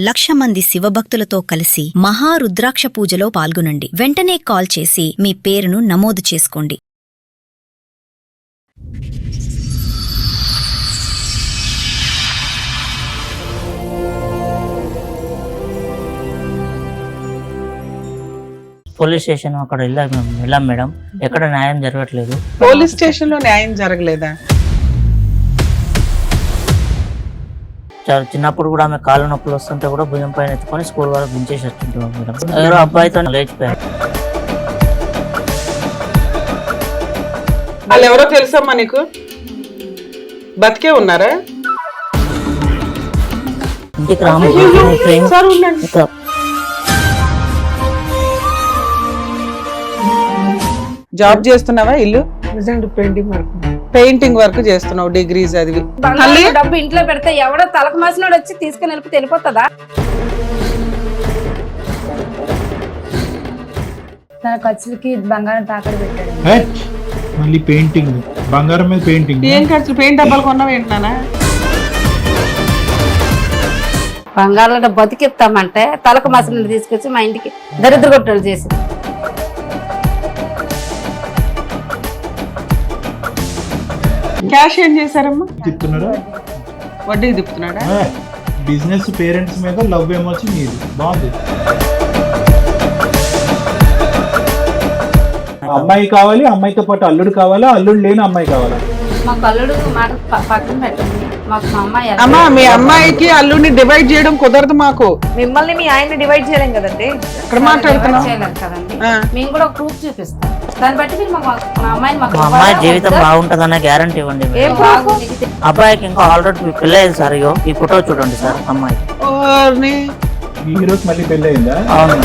1,00,000 మంది శివభక్తులతో కలిసి మహారుద్రాక్ష పూజలో పాల్గొనండి. వెంటనే కాల్ చేసి మీ పేరును నమోదు చేసుకోండి. పోలీస్ స్టేషన్ అక్కడ వెళ్ళాం మేడం, ఎక్కడ న్యాయం జరగట్లేదు. పోలీస్ స్టేషన్ లో న్యాయం జరగలేదా? చిన్నప్పుడు కూడా ఆమె కాళ్ళ నొప్పులు వస్తుంటే కూడా భుజం పైన ఎత్తుకొని స్కూల్ వరకు దించేసి వచ్చింటాం మేడం. ఎవరో అబ్బాయితో లేచిపోయారు. వాళ్ళు ఎవరో తెలుసమ్మా నీకు? బతికే ఉన్నారా? ఇంటికి సార్ ఉండండి. జాబ్ చేస్తున్నావా? ఇల్లు పెయింటింగ్ వర్క్ చేస్తున్నావు, డిగ్రీ చదివి. డబ్బు ఇంట్లో పెడితే ఎవడో తలకు మాసినోడు వచ్చి తీసుకుని వెళ్ళిపోతుందా? తన ఖర్చులకి బంగారం తాకట్టు పెట్టాడు. మళ్ళీ పెయింటింగ్, బంగారం మీద పెయింటింగ్. ఏం ఖర్చు? పెయింట్ డబ్బాలు కొన్నావు ఏంటన్నా? బంగారంలో బతికిస్తామంటే తలకు మాసిన తీసుకొచ్చి మా ఇంటికి దరిద్ర కొట్టడు చేసి. క్యాష్ ఏం చేశారమ్మా? తిప్పుతున్నారా? వడ్డీకి తిప్పుతున్నాడా? బిజినెస్ పేరెంట్స్ మీద లవ్ ఏమొచ్చి మీది బాగుంది. అమ్మాయి కావాలి, అమ్మాయితో పాటు అల్లుడు కావాలా, అల్లుడు లేని అమ్మాయి కావాలా? మాకు అల్లుడు మాట పక్కన పెట్టండి. మాకు మా అమ్మాయి అమ్మా, మీ అమ్మాయికి అల్లుడిని డివైడ్ చేయడం కుదరదు. మాకు మిమ్మల్ని మీ ఆయన్ని డివైడ్ చేయలేం కదండి. ఎక్కడ మాట్లాడుతున్నాం చేయలేదు కదండి. మేము కూడా ఒక ప్రూఫ్ చూపిస్తాం. దాన్ని బట్టి మీరు మా అమ్మాయిని మా అమ్మాయి జీవితం బాగుంటదన్న గ్యారంటీ ఇవ్వండి. అబ్బాయికి ఇంకా ఆల్రెడీ పెళ్ళి అయింది సార్. అయ్యో ఈ ఫోటో చూడండి సార్. అమ్మాయి ఈ హీరోకి మళ్ళీ పెళ్ళి అయిందా? అవును.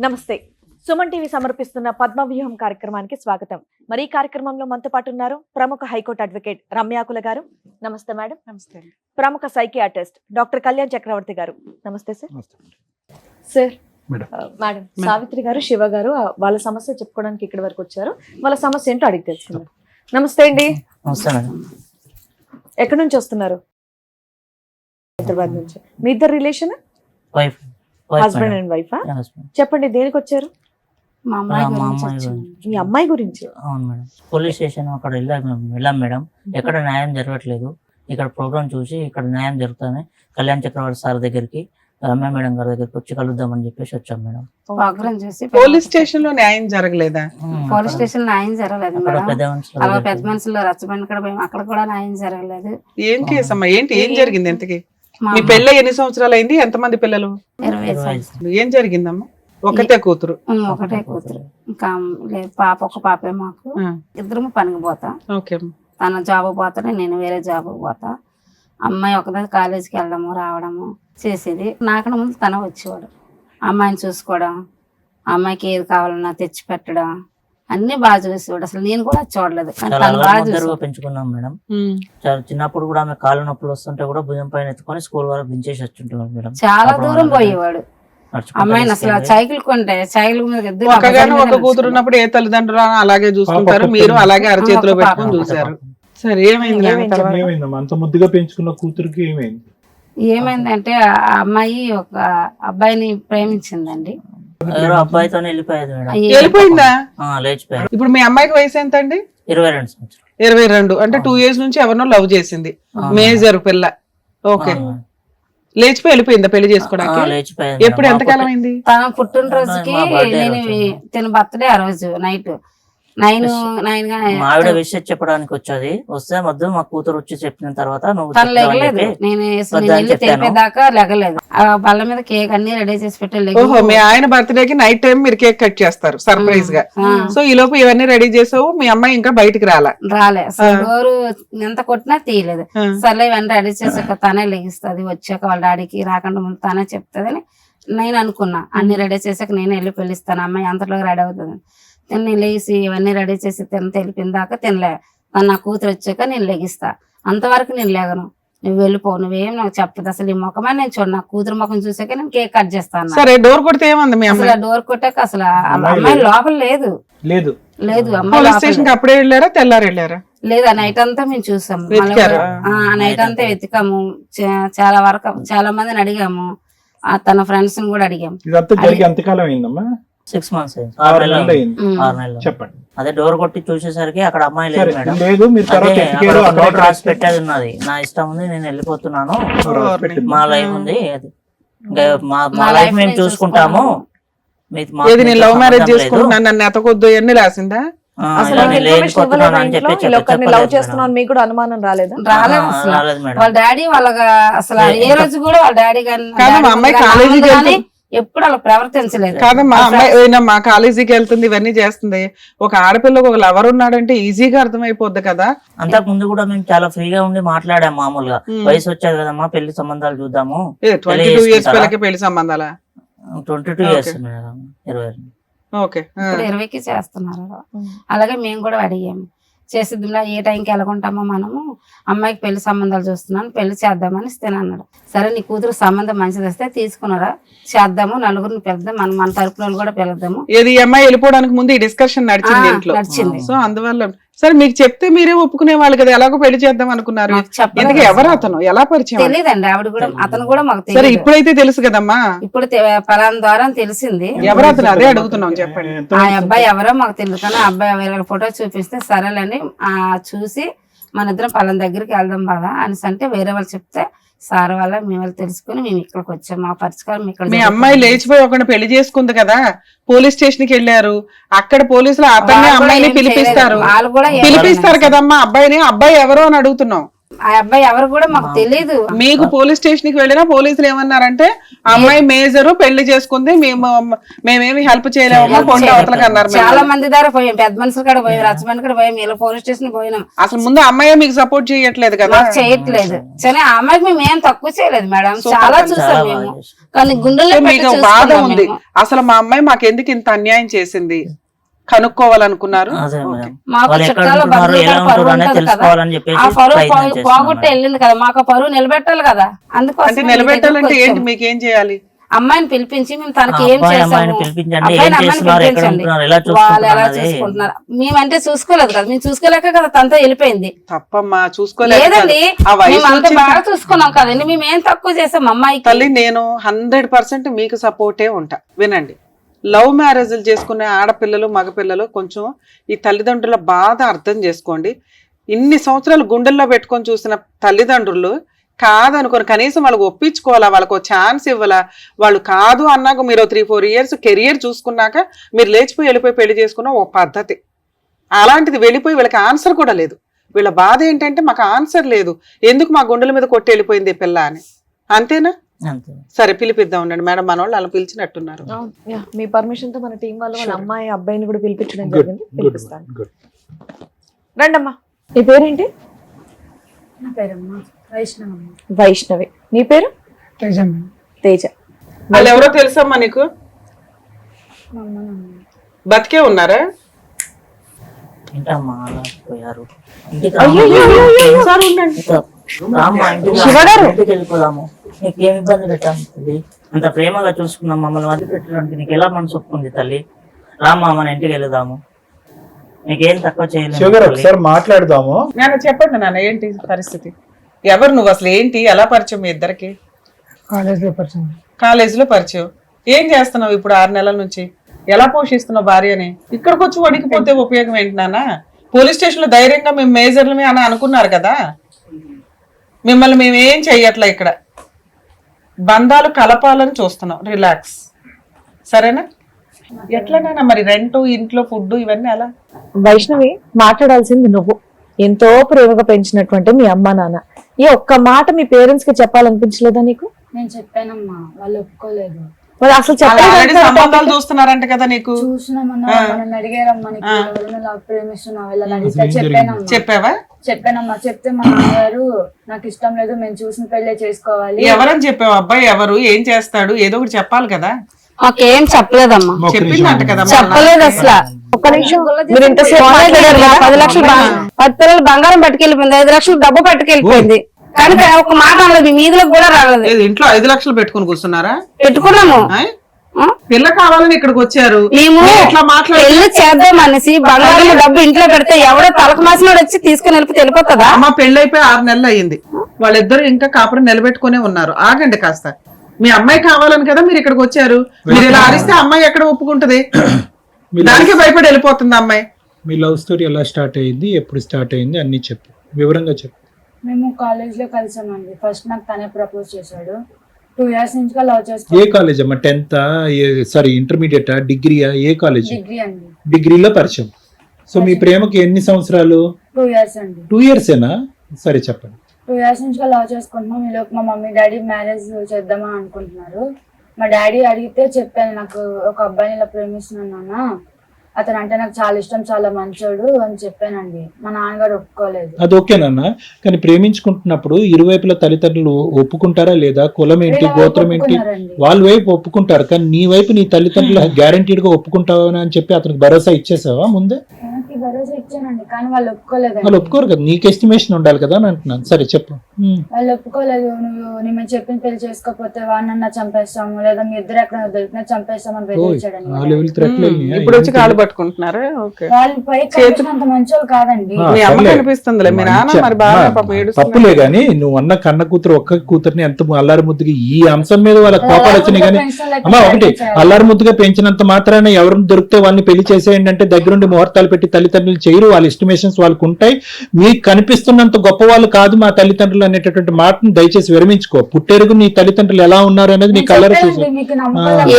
నమస్తే. సుమన్ టీవీ సమర్పిస్తున్న పద్మవ్యూహం కార్యక్రమానికి స్వాగతం. మరి ఈ కార్యక్రమంలో మనతో పాటు ఉన్నారు ప్రముఖ హైకోర్టు అడ్వకేట్ రమ్యాకుల గారు. నమస్తే మేడం. నమస్తే. ప్రముఖ సైకియాట్రిస్ట్ డాక్టర్ కళ్యాణ్ చక్రవర్తి గారు. నమస్తే సార్. సార్, మేడం సావిత్రి గారు, శివ గారు వాళ్ళ సమస్య చెప్పుకోవడానికి ఇక్కడి వరకు వచ్చారు. వాళ్ళ సమస్య ఏంటో అడిగి తెలుసుకున్నారు. నమస్తే అండి. నమస్తే మేడం. ఎక్కడి నుంచి వస్తున్నారు? హైదరాబాద్ నుంచి. మీ ఇద్దరు relation? Wife, husband and wife. చెప్పండి, దేనికి వచ్చారు? మా అమ్మాయి గురించి. మీ అమ్మాయి గురించి? అవును మేడం. పోలీస్ స్టేషన్ అక్కడ వెళ్ళాం మేడం, ఎక్కడ న్యాయం జరగట్లేదు. ఇక్కడ ప్రోగ్రామ్ చూసి ఇక్కడ న్యాయం జరుగుతుంది, కళ్యాణ్ చక్రవర్తి సార్ దగ్గరికి, రమ్య మేడం గారి దగ్గరికి వచ్చి కలుద్దామని చెప్పేసి వచ్చాం మేడం. ప్రోగ్రామ్ చూసి పోలీస్ స్టేషన్ లో న్యాయం జరగలేదా? పోలీస్ స్టేషన్ న్యాయం జరగలేదు మేడం. అలా పెద్ద మనుషులు రచ్చబండి కూడా పోయి అక్కడ కూడా న్యాయం జరగలేదు. ఏం కేసు అమ్మా? ఏంటి, ఏం జరిగింది? ఎంతకి మీ పెళ్ళ ఎన్ని సంవత్సరాలు అయింది? ఎంతమంది పిల్లలు? 20 ఏం జరిగిందమ్మా? ఒకటే కూతురు? ఒకటే కూతురు. ఇంకా లేదు, పాప ఒక పాపే మాకు. ఇద్దరు పనికి పోతా. ఓకే. తన జాబ్ పోతానే, నేను వేరే జాబ్ పోతా. అమ్మాయి ఒకదా కాలేజీకి వెళ్ళడము రావడము చేసేది. నాకన్నా ముందు తన వచ్చేవాడు. అమ్మాయిని చూసుకోవడం, అమ్మాయికి ఏది కావాలన్నా తెచ్చి పెట్టడం అన్ని బాగా చూసేవాడు. అసలు నేను కూడా చూడలేదు, కానీ తను బాగా చూసి పెంచుకున్నాం మేడం. చిన్నప్పుడు కూడా ఆమె కాళ్ళ నొప్పులు వస్తుంటే కూడా భుజం పైన ఎత్తుకొని స్కూల్ వరకు దించేసి వచ్చింటాం మేడం. చాలా దూరం పోయేవాడు. అమ్మాయిని అసలు సైకిల్ కొంటే సైకిల్ మీద ఒక కూతురు ఉన్నప్పుడు ఏ తల్లిదండ్రులు అలాగే చూసుకుంటారు, మీరు అలాగే అరచేతిలో పెట్టుకొని చూసారు. సరే, ఏమైంది? అంత ముద్దుగా పెంచుకున్న కూతురికి ఏమైంది? ఏమైందంటే ఆ అమ్మాయి ఒక అబ్బాయిని ప్రేమించిందండి. ఎవరో అబ్బాయితో వెళ్ళిపోయేది మేడం. వెళ్ళిపోయిందా? లేచిపోయారు. ఇప్పుడు మీ అమ్మాయికి వయసు ఎంత అండి? 22 సంవత్సరాలు. 22 అంటే 2 years నుంచి ఎవరినో లవ్ చేసింది. మేజర్ పిల్ల. ఓకే. లేచిపోయి వెళ్ళిపోయిందా పెళ్లి చేసుకోవడానికి? ఎప్పుడు, ఎంతకాలం అయింది? తన పుట్టినరోజుకి నేను తన బర్త్డే ఆ రోజు నైట్ 9 ఆవిడ విషయం చెప్పడానికి వచ్చేది. వస్తే మొత్తం మా కూతురు వచ్చి చెప్పిన తర్వాత తను లెగలేదు. నేను వెళ్ళి తెలిపేదాకా లెగలేదు. ఆ బల్ల మీద కేక్ అన్ని రెడీ చేసి పెట్టి. ఓహో, మీ ఆయన బర్త్డే కి నైట్ టైం మీరు కేక్ కట్ చేస్తారు సర్ప్రైజ్ గా. సో ఈ లోపు ఇవన్నీ రెడీ చేసావు, మీ అమ్మాయి ఇంకా బయటికి రాలే. డోరు ఎంత కొట్టినా తీయలేదు. సర్లే ఇవన్నీ రెడీ చేసాక తనే లెగిస్తుంది. వచ్చాక వాళ్ళ డాడీకి రాకుండా ముందు తనే చెప్తుందని నేను అనుకున్నా. అన్ని రెడీ చేసాక నేను వెళ్ళి పిలుస్తాను, అమ్మాయి అంతలోకి రెడీ అవుతుంది. నేను లేచి ఇవన్నీ రెడీ చేసి తెలిపిన దాకా తినలే. నా కూతురు వచ్చాక నేను లెగిస్తా. అంతవరకు నేను లేగను. నువ్వు వెళ్ళిపో, నువ్వేం నాకు చెప్పదు. అసలు ఈ ముఖమే నేను చూడు. నా కూతురు ముఖం చూసాక నేను కేక్ కట్ చేస్తాను. సరే, డోర్ కొడితే ఏమంది మీ అమ్మాయి? డోర్ కొట్టాక అసలు అమ్మాయి లోపల లేదు. పోలీస్ స్టేషన్ కి అప్పుడే వెళ్ళారా, తెల్లారు వెళ్ళారా? లేదా నైట్ అంతా మేము చూసాము వెతికారా? నైట్ అంతా వెతికాము, చాలా వరకు చాలా మందిని అడిగాము, తన ఫ్రెండ్స్ ని కూడా అడిగాము. ఇదంతా జరిగి ఎంతకాలం అయిందమ్మా? 6 months అయింది. 6 6 నెలలు నెలలు అయింది. 6 నెలలు. చెప్పండి. అదే డోర్ కొట్టి చూసేసరికి అక్కడ అమ్మాయి లేదు సరే, మేడం. లేదు మీరు తర్వాత అదే ఎతికారు, అక్కడ అక్కడ నోట్ రాసి పెట్టేది ఉన్నది, నా ఇష్టం ఉంది నేను వెళ్ళిపోతున్నాను, మా లైఫ్ ఉంది, అది ఇంకా మా లైఫ్ మేము చూసుకుంటాము, ఏది నేను లవ్ మ్యారేజ్ చేసుకుంటున్నాను నన్ను ఎతకొద్దు అన్ని రాసిందా? అసలు అని ఇన్ఫర్మేషన్ ఇవ్వలేదా అని ఇంట్లో? చెప్పి ఇలా ఒకరిని లవ్ చెప్పలేదు చేస్తున్నాను మీకు కూడా అనుమానం రాలేదా? రాలేదు అసలు. రాలేదు మేడం. వాళ్ళ డాడీ అసలు ఏ రోజు కూడా వాళ్ళ డాడీ కాదు, మా అమ్మాయి కాలేజీకి కానీ ఎప్పుడు అలా ప్రవర్తించలేదు. కాదమ్మా, అమ్మాయి మా కాలేజీకి వెళ్తుంది, ఇవన్నీ చేస్తుంది. ఒక ఆడపిల్లకు ఒక లవర్ ఉన్నాడంటే ఈజీగా అర్థమైపోద్ది కదా. అంతకు ముందు కూడా మేము చాలా ఫ్రీగా ఉండి మాట్లాడాము మామూలుగా. వయసు వచ్చేది కదమ్మా, పెళ్లి సంబంధాలు చూద్దాము. 22 years పిల్లకి పెళ్లి సంబంధాలా? 22 years మేడం, 20. ఓకే. ఇప్పుడు 20కి చేస్తున్నారు. అలాగే మేము కూడా అడిగాము, చేసిద్దిలా ఏ టైంకి వెళ్ళకుంటామో మనము, అమ్మాయికి పెళ్లి సంబంధాలు చూస్తున్నాను, పెళ్లి చేద్దామని ఇస్తేనే అన్నాడు. సరే నీ కూతురు సంబంధం మంచిది వస్తే తీసుకున్నారా, చేద్దాము, నలుగురిని పిలుద్దాం, మన తరపున వాళ్ళు కూడా పిలుద్దాము. ఏది ఈ అమ్మాయి వెళ్ళిపోవడానికి ముందు ఈ డిస్కషన్ నడిచింది ఇంట్లో. నడిచింది. సో అందువల్ల సరే మీకు చెప్తే మీరే ఒప్పుకునే వాళ్ళు కదా, ఎలాగో పెళ్లి చేద్దాం అనుకున్నారు. మాకు చెప్పలేదు ఎందుకు ఎవరు అతను, ఎలా పరిచయం? తెలియదండి, ఆవిడ కూడా అతను కూడా మాకు సరే తెలియదు. ఇప్పుడైతే తెలుసు కదమ్మా. ఇప్పుడు పలానా ద్వారా తెలిసింది. ఎవరు అతను, అదే అడుగుతున్నాం, చెప్పండి. ఆ అబ్బాయి ఎవరో మాకు తెలియదు, కానీ ఆ అబ్బాయి వేరే ఫోటో చూపిస్తే సరేలేని చూసి మన ఇద్దరం పలానా దగ్గరికి వెళ్దాం బాగా అనేసి అంటే వేరే వాళ్ళు చెప్తే సార్ వల్ల మేము వాళ్ళు తెలుసుకుని మేము ఇక్కడికి వచ్చాం. మా పరిష్కారం ఇక్కడ. మీ అమ్మాయి లేచిపోయి ఒకరిని పెళ్లి చేసుకుంది కదా, పోలీస్ స్టేషన్ కి వెళ్ళారు, అక్కడ పోలీసులు అతన్ని అమ్మాయిని పిలిపిస్తారు. వాళ్ళు కూడా పిలిపిస్తారు కదమ్మా అబ్బాయిని, అబ్బాయి ఎవరో అని అడుగుతున్నాం. ఆ అబ్బాయి ఎవరు కూడా మాకు తెలియదు. మీకు పోలీస్ స్టేషన్ కి వెళ్ళినా పోలీసులు ఏమన్నారంటే అమ్మాయి మేజరు పెళ్లి చేసుకుంది, మేమేమి హెల్ప్ చేయలేమమ్మా, కొండ అవతలకి అన్నారు. చాలా మంది ద్వారా పోయాం, పెద్ద మనుషులు కూడా పోయాం, రచ్చబండి కూడా పోయాం, ఇలా పోలీస్ స్టేషన్ పోయినాం. అసలు ముందు అమ్మాయి మీకు సపోర్ట్ చేయట్లేదు కదా. మాకు చేయట్లేదు. సరే ఆ అమ్మాయికి మేము ఏం తక్కువ చేయలేదు మేడం, చాలా చూసాం మేము, కానీ గుండెల్లో మీకు బాధ ఉంది. అసలు మా అమ్మాయి మాకెందుకు ఇంత అన్యాయం చేసింది కనుక్కోవాలనుకున్నారు. మాకు చుట్టాల పరువు ఉంటది కదా, ఆ పరువు పోగొట్టి వెళ్ళింది కదా, మాకు పరువు నిలబెట్టాలి కదా. అంటే అందుకోసం నిలబెట్టాలంటే ఏంటి, మీకేం చేయాలి? అమ్మాయిని పిలిపించి మేము తనకి ఏం చేసాము, అమ్మాయిని పిలిపించండి, వాళ్ళు ఎలా చూసుకుంటున్నారు. మేమంటే చూసుకోలేదు కదా, మేము చూసుకోలేక కదా తనతో వెళ్ళిపోయింది. తప్పమ్మా, చూసుకోలేదు. లేదండి, మేము అంత బాగా చూసుకున్నాం కదండి, మేము ఏం తక్కువ చేసాం అమ్మాయికి. తల్లి నేను 100% మీకు సపోర్టే ఉంటా. వినండి, లవ్ మ్యారేజ్లు చేసుకునే ఆడపిల్లలు మగపిల్లలు కొంచెం ఈ తల్లిదండ్రుల బాధ అర్థం చేసుకోండి. ఇన్ని సంవత్సరాలు గుండెల్లో పెట్టుకొని చూసిన తల్లిదండ్రులు కాదనుకోని కనీసం వాళ్ళకి ఒప్పించుకోవాలా, వాళ్ళకు ఛాన్స్ ఇవ్వాలా. వాళ్ళు కాదు అన్నాక మీరు 3-4 years కెరియర్ చూసుకున్నాక మీరు లేచిపోయి వెళ్ళిపోయి పెళ్లి చేసుకున్న ఓ పద్ధతి. అలాంటిది వెళ్ళిపోయి వీళ్ళకి ఆన్సర్ కూడా లేదు. వీళ్ళ బాధ ఏంటంటే మాకు ఆన్సర్ లేదు, ఎందుకు మా గుండెల మీద కొట్టి వెళ్ళిపోయింది పిల్ల అని. అంతేనా? సరే పిలిపిద్దాం ఉండండి మేడం, మన వాళ్ళు అలా పిలిచినట్టున్నారు. మీ పర్మిషన్ తో మన టీం వాళ్ళు వాళ్ళ అమ్మాయి అబ్బాయిని కూడా పిలిపించడం జరిగింది. పిలిపిస్తాను, రండమ్మా. నీ పేరేంటి? వైష్ణవి. నీ పేరు? తేజ. వాళ్ళు ఎవరో తెలుసమ్మా నీకు? బతికే ఉన్నారా? వెళ్ళిపోదాము, నీకేం ఇబ్బంది పెట్టాము తల్లి, అంత ప్రేమగా చూసుకున్నాం మమ్మల్ని వదిలి పెట్టడానికి నీకు ఎలా మనసు ఒప్పుకుంది తల్లి? రామ్మా మన ఇంటికి వెళ్దాము, నీకేం తక్కువ చేయలేదు. మాట్లాడదాము. నాన్న చెప్పండి నాన్న, ఏంటి పరిస్థితి? ఎవరు నువ్వు అసలు, ఏంటి, ఎలా పరిచయం మీ ఇద్దరికి? కాలేజీలో పరిచయం. ఏం చేస్తున్నావు ఇప్పుడు 6 నెలల నుంచి? ఎలా పోషిస్తున్నావు భార్యని? ఇక్కడికి వచ్చి వడికిపోతే ఉపయోగం ఏంటి నాన్న? పోలీస్ స్టేషన్ లో ధైర్యంగా మేము మేజర్లమే అని అనుకున్నారు కదా, మిమ్మల్ని మేమేం చెయ్యట్లే. ఇక్కడ బంధాలు కలపాలని చూస్తున్నాం. రిలాక్స్, సరేనా? ఎట్లనైనా మరి రెంట్, ఇంట్లో ఫుడ్ ఇవన్నీ ఎలా? వైష్ణవి, మాట్లాడాల్సింది నువ్వు. ఎంతో ప్రేమగా పెంచినటువంటి మీ అమ్మ నాన్న, ఈ ఒక్క మాట మీ పేరెంట్స్ కి చెప్పాలనిపించలేదా నీకు? నేను చెప్పానమ్మా, వాళ్ళు ఒప్పుకోలేదు. మరి అసలు సంబంధాలు చూస్తున్నారంట కదా నీకు? చూసినామన్నా, నన్ను అడిగారమ్మా, నీకు ఎవరైనా ప్రేమిస్తున్నావు వెళ్ళని అడిగితే చెప్పానమ్మా. చెప్పావా? చెప్పానమ్మా. చెప్తే మా నాన్నగారు నాకు ఇష్టం లేదు, మేము చూసిన పెళ్ళే చేసుకోవాలి. ఎవరని చెప్పావు? అబ్బాయి ఎవరు, ఏం చేస్తాడు, ఏదో ఒకటి చెప్పాలి కదా. మాకేం చెప్పలేదమ్మా. చెప్పిందంట కదా? చెప్పలేదు అసలు. ఒక్క నిమిషం, మీరు ఇంతసేపు 10 లక్షలు 10 పిల్లలు బంగారం పట్టుకెళ్ళిపోయింది, 5 లక్షలు డబ్బు పట్టుకెళ్ళిపోయింది, కానీ ఒక మాట అనలేదు, వీధులకు కూడా రాలేదు. ఇంట్లో 5 లక్షలు పెట్టుకుని కూర్చున్నారా? పెట్టుకున్నాము. పిల్ల కావాలని ఇక్కడికి వచ్చారు, మేము మీరు ఇట్లా మాట్లాడి పెళ్లి చేద్దాం అనేసి బంగారం డబ్బు ఇంట్లో పెడితే ఎవడో తలకు మాసినోడు వచ్చి తీసుకుని వెళ్ళిపోతుందా? అమ్మ పెళ్ళైపోయి 6 నెలలు అయ్యింది, వాళ్ళిద్దరు ఇంకా కాపురం నిలబెట్టుకునే ఉన్నారు. ఆగండి కాస్త. మీ అమ్మాయి కావాలని కదా మీరు ఇక్కడికి వచ్చారు. మీరు ఇలా ఆడిస్తే అమ్మాయి ఎక్కడ ఒప్పుకుంటది? దానికి భయపడి వెళ్ళిపోతుంది అమ్మాయి. మీ లవ్ స్టోరీ ఎలా స్టార్ట్ అయ్యింది, ఎప్పుడు స్టార్ట్ అయ్యింది అన్ని చెప్పు, వివరంగా చెప్పు. మేము కాలేజ్ లో కలిసామండి. ఫస్ట్ నాకు తనే ప్రపోజ్ చేశాడు. 2 years నుంచి లవ్ ఏ చేసుకున్నాం. కాలేజ్ అమ్మా? 10th సారీ ఇంటర్మీడియట్ డిగ్రీయా? ఏ కాలేజ్? డిగ్రీ అండి. డిగ్రీలో పరిచయం. సో మీ ప్రేమకి ఎన్ని సంవత్సరాలు? 2 years అండి. 2 years ఏనా? సరే చెప్పండి. 2 years నుంచి లవ్ చేసుకుంటున్నాం. ఈలోపు మా మమ్మీ డాడీ మ్యారేజ్ చేద్దామని అనుకుంటున్నారు. మా డాడీ అడిగితే చెప్పాను, నాకు ఒక అబ్బాయిని ఇలా ప్రేమిస్తున్నాను నాన్న, అతను అంటే నాకు చాలా ఇష్టం, చాలా మంచోడు అని చెప్పానండి. మా నాన్నగారు ఒప్పుకోలేదు. అది ఓకేనన్నా, కానీ ప్రేమించుకుంటున్నప్పుడు ఇరువైపుల తల్లిదండ్రులు ఒప్పుకుంటారా లేదా? కులం ఏంటి, గోత్రం ఏంటి, ఒప్పుకున్నారండి. వాళ్ళ వైపు ఒప్పుకుంటారు, కానీ నీ వైపు నీ తల్లిదండ్రులు గ్యారంటీడ్ గా ఒప్పుకుంటావని అని చెప్పి అతనికి భరోసా ఇచ్చేసావా ముందే? నాకు భరోసా ఇచ్చానండి, కానీ వాళ్ళు ఒప్పుకోలేదండి. వాళ్ళు ఒప్పుకోరు కదా, నీకు ఎస్టిమేషన్ ఉండాలి కదా అని అంటున్నాను. సరే చెప్పు. వాళ్ళు ఒప్పుకోలేదు. నువ్వు మేము చెప్పిన పెళ్లి చేసుకోకపోతే వాడినన్నా చంపేస్తాము, లేదా మీ ఇద్దరు ఎక్కడ దొరికినా చంపేస్తామని బెదిరించాడండి. ఆ లెవెల్ థ్రెట్లు ఇప్పుడు వచ్చి కాలు పట్టుకుంటున్నారా? ఓకే. వాళ్ళు పై అంత మంచోళ్ళు కాదండి. మీ అమ్మ కనిపిస్తుందిలే, మీ నాన్న మరి బాగా పాపం ఏడుస్తున్నాడు. తప్పులే గాని నువ్వు అన్న కన్న కూతురు ఒక్క కూతుర్ని ఎంత అల్లారి ముద్దుగా ఈ అంశం మీద వాళ్ళ కోపాలు వచ్చినాయి కానీ అమ్మా ఒకటి అల్లారి ముద్దుగా పెంచినంత మాత్రాన ఎవరిని దొరికితే వాళ్ళని పెళ్లి చేసేయండి అంటే దగ్గరుండి ముహూర్తాలు పెట్టి తల్లిదండ్రులు చేయరు. వాళ్ళ ఎస్టిమేషన్స్ వాళ్ళకు ఉంటాయి. మీకు కనిపిస్తున్నంత గొప్ప వాళ్ళు కాదు మా తల్లిదండ్రులు అనేటటువంటి మాటను దయచేసి విరమించుకో. పుట్టెరుగు నీ తల్లిదండ్రులు ఎలా ఉన్నారు అనేది నీ కలర్ చూసి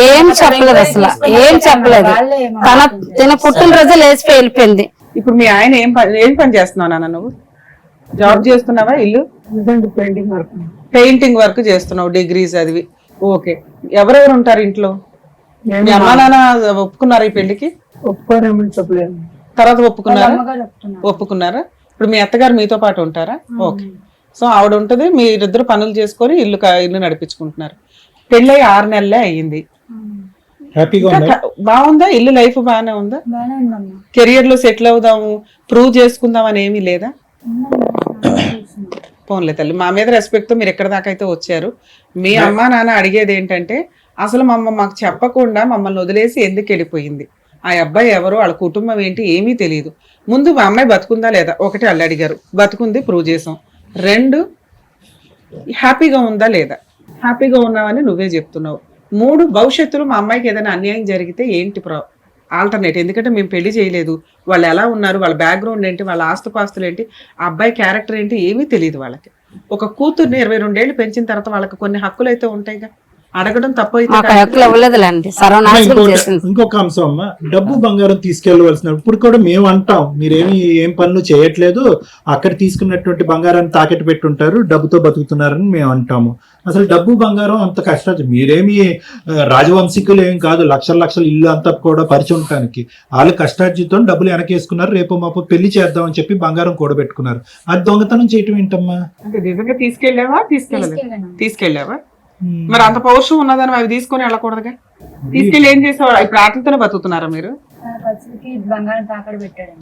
ఏం చెప్పలేదు, అసలు ఏం చెప్పలేదు. తన పుట్టినరోజు లేచిపోయి వెళ్ళిపోయింది. ఇప్పుడు మీ ఆయన ఏం పని చేస్తున్నావు నాన్న? నువ్వు జాబ్ చేస్తున్నావా? ఇల్లు పెయింటింగ్ వర్క్ చేస్తున్నావు, డిగ్రీ చదివి. ఓకే. ఎవరెవరు ఉంటారు ఇంట్లో? మీ అమ్మా నాన్న ఒప్పుకున్నారా ఈ పెళ్లికి? తర్వాత ఒప్పుకున్నారా? ఒప్పుకున్నారా? ఇప్పుడు మీ అత్తగారు మీతో పాటు ఉంటారా? ఓకే. సో ఆవిడ ఉంటది, మీరిద్దరు పనులు చేసుకొని ఇల్లు నడిపించుకుంటున్నారు. పెళ్ళి 6 నెలలే అయ్యింది. హ్యాపీగా బాగుందా? ఇల్లు లైఫ్ బాగానే ఉందా? బాగానే ఉందమ్మా. కెరియర్ లో సెటిల్ అవుదాము, ప్రూవ్ చేసుకుందాం అని ఏమీ లేదా? పోన్లే తల్లి, మా మీద రెస్పెక్ట్ తో మీరు ఎక్కడ దాకా అయితే వచ్చారు. మీ అమ్మా నాన్న అడిగేది ఏంటంటే అసలు మాకు చెప్పకుండా మమ్మల్ని వదిలేసి ఎందుకు వెళ్ళిపోయింది, ఆ అబ్బాయి ఎవరు, వాళ్ళ కుటుంబం ఏంటి ఏమీ తెలియదు. ముందు మా అమ్మాయి బతుకుందా లేదా ఒకటి వాళ్ళు అడిగారు, బతుకుంది, ప్రూవ్ చేసాం. 2 హ్యాపీగా ఉందా లేదా? హ్యాపీగా ఉన్నావని నువ్వే చెప్తున్నావు. 3 భవిష్యత్తులో మా అమ్మాయికి ఏదైనా అన్యాయం జరిగితే ఏంటి ఆల్టర్నేట్? ఎందుకంటే మేము పెళ్లి చేయలేదు, వాళ్ళు ఎలా ఉన్నారు, వాళ్ళ బ్యాక్గ్రౌండ్ ఏంటి, వాళ్ళ ఆస్తుపాస్తులు ఏంటి, ఆ అబ్బాయి క్యారెక్టర్ ఏంటి ఏమీ తెలియదు వాళ్ళకి. ఒక కూతుర్ని 22 ఏళ్ళు పెంచిన తర్వాత వాళ్ళకి కొన్ని హక్కులు అయితే ఉంటాయిగా, అడగడం తప్పు అయితే ఇంకొక అంశం అమ్మా, డబ్బు బంగారం తీసుకెళ్లవలసిన ఇప్పుడు కూడా మేము అంటాం మీరేమి ఏం పనులు చేయట్లేదు, అక్కడ తీసుకున్నటువంటి బంగారాన్ని తాకెట్టు పెట్టుంటారు, డబ్బుతో బతుకుతున్నారని మేము అంటాము. అసలు డబ్బు బంగారం అంత కష్టం, మీరేమి రాజవంశీకులు ఏం కాదు, లక్షల ఇల్లు అంతా కూడా పరిచి ఉండటానికి. వాళ్ళు కష్టార్జితో డబ్బులు వెనకేసుకున్నారు, రేపు మాపు పెళ్లి చేద్దామని చెప్పి బంగారం కూడబెట్టుకున్నారు. అది దొంగతనం చేయటం ఏంటమ్మా? అంటే నిజంగా తీసుకెళ్ళావా? మరి అంత పౌరుషం ఉన్నదని అవి తీసుకొని వెళ్ళకూడదుగా. తీసుకెళ్ళి ఏం చేసేవాడు? ఇప్పుడు ఆటలతోనే బతుకుతున్నారా మీరు? బంగారం తాకడ పెట్టాడు.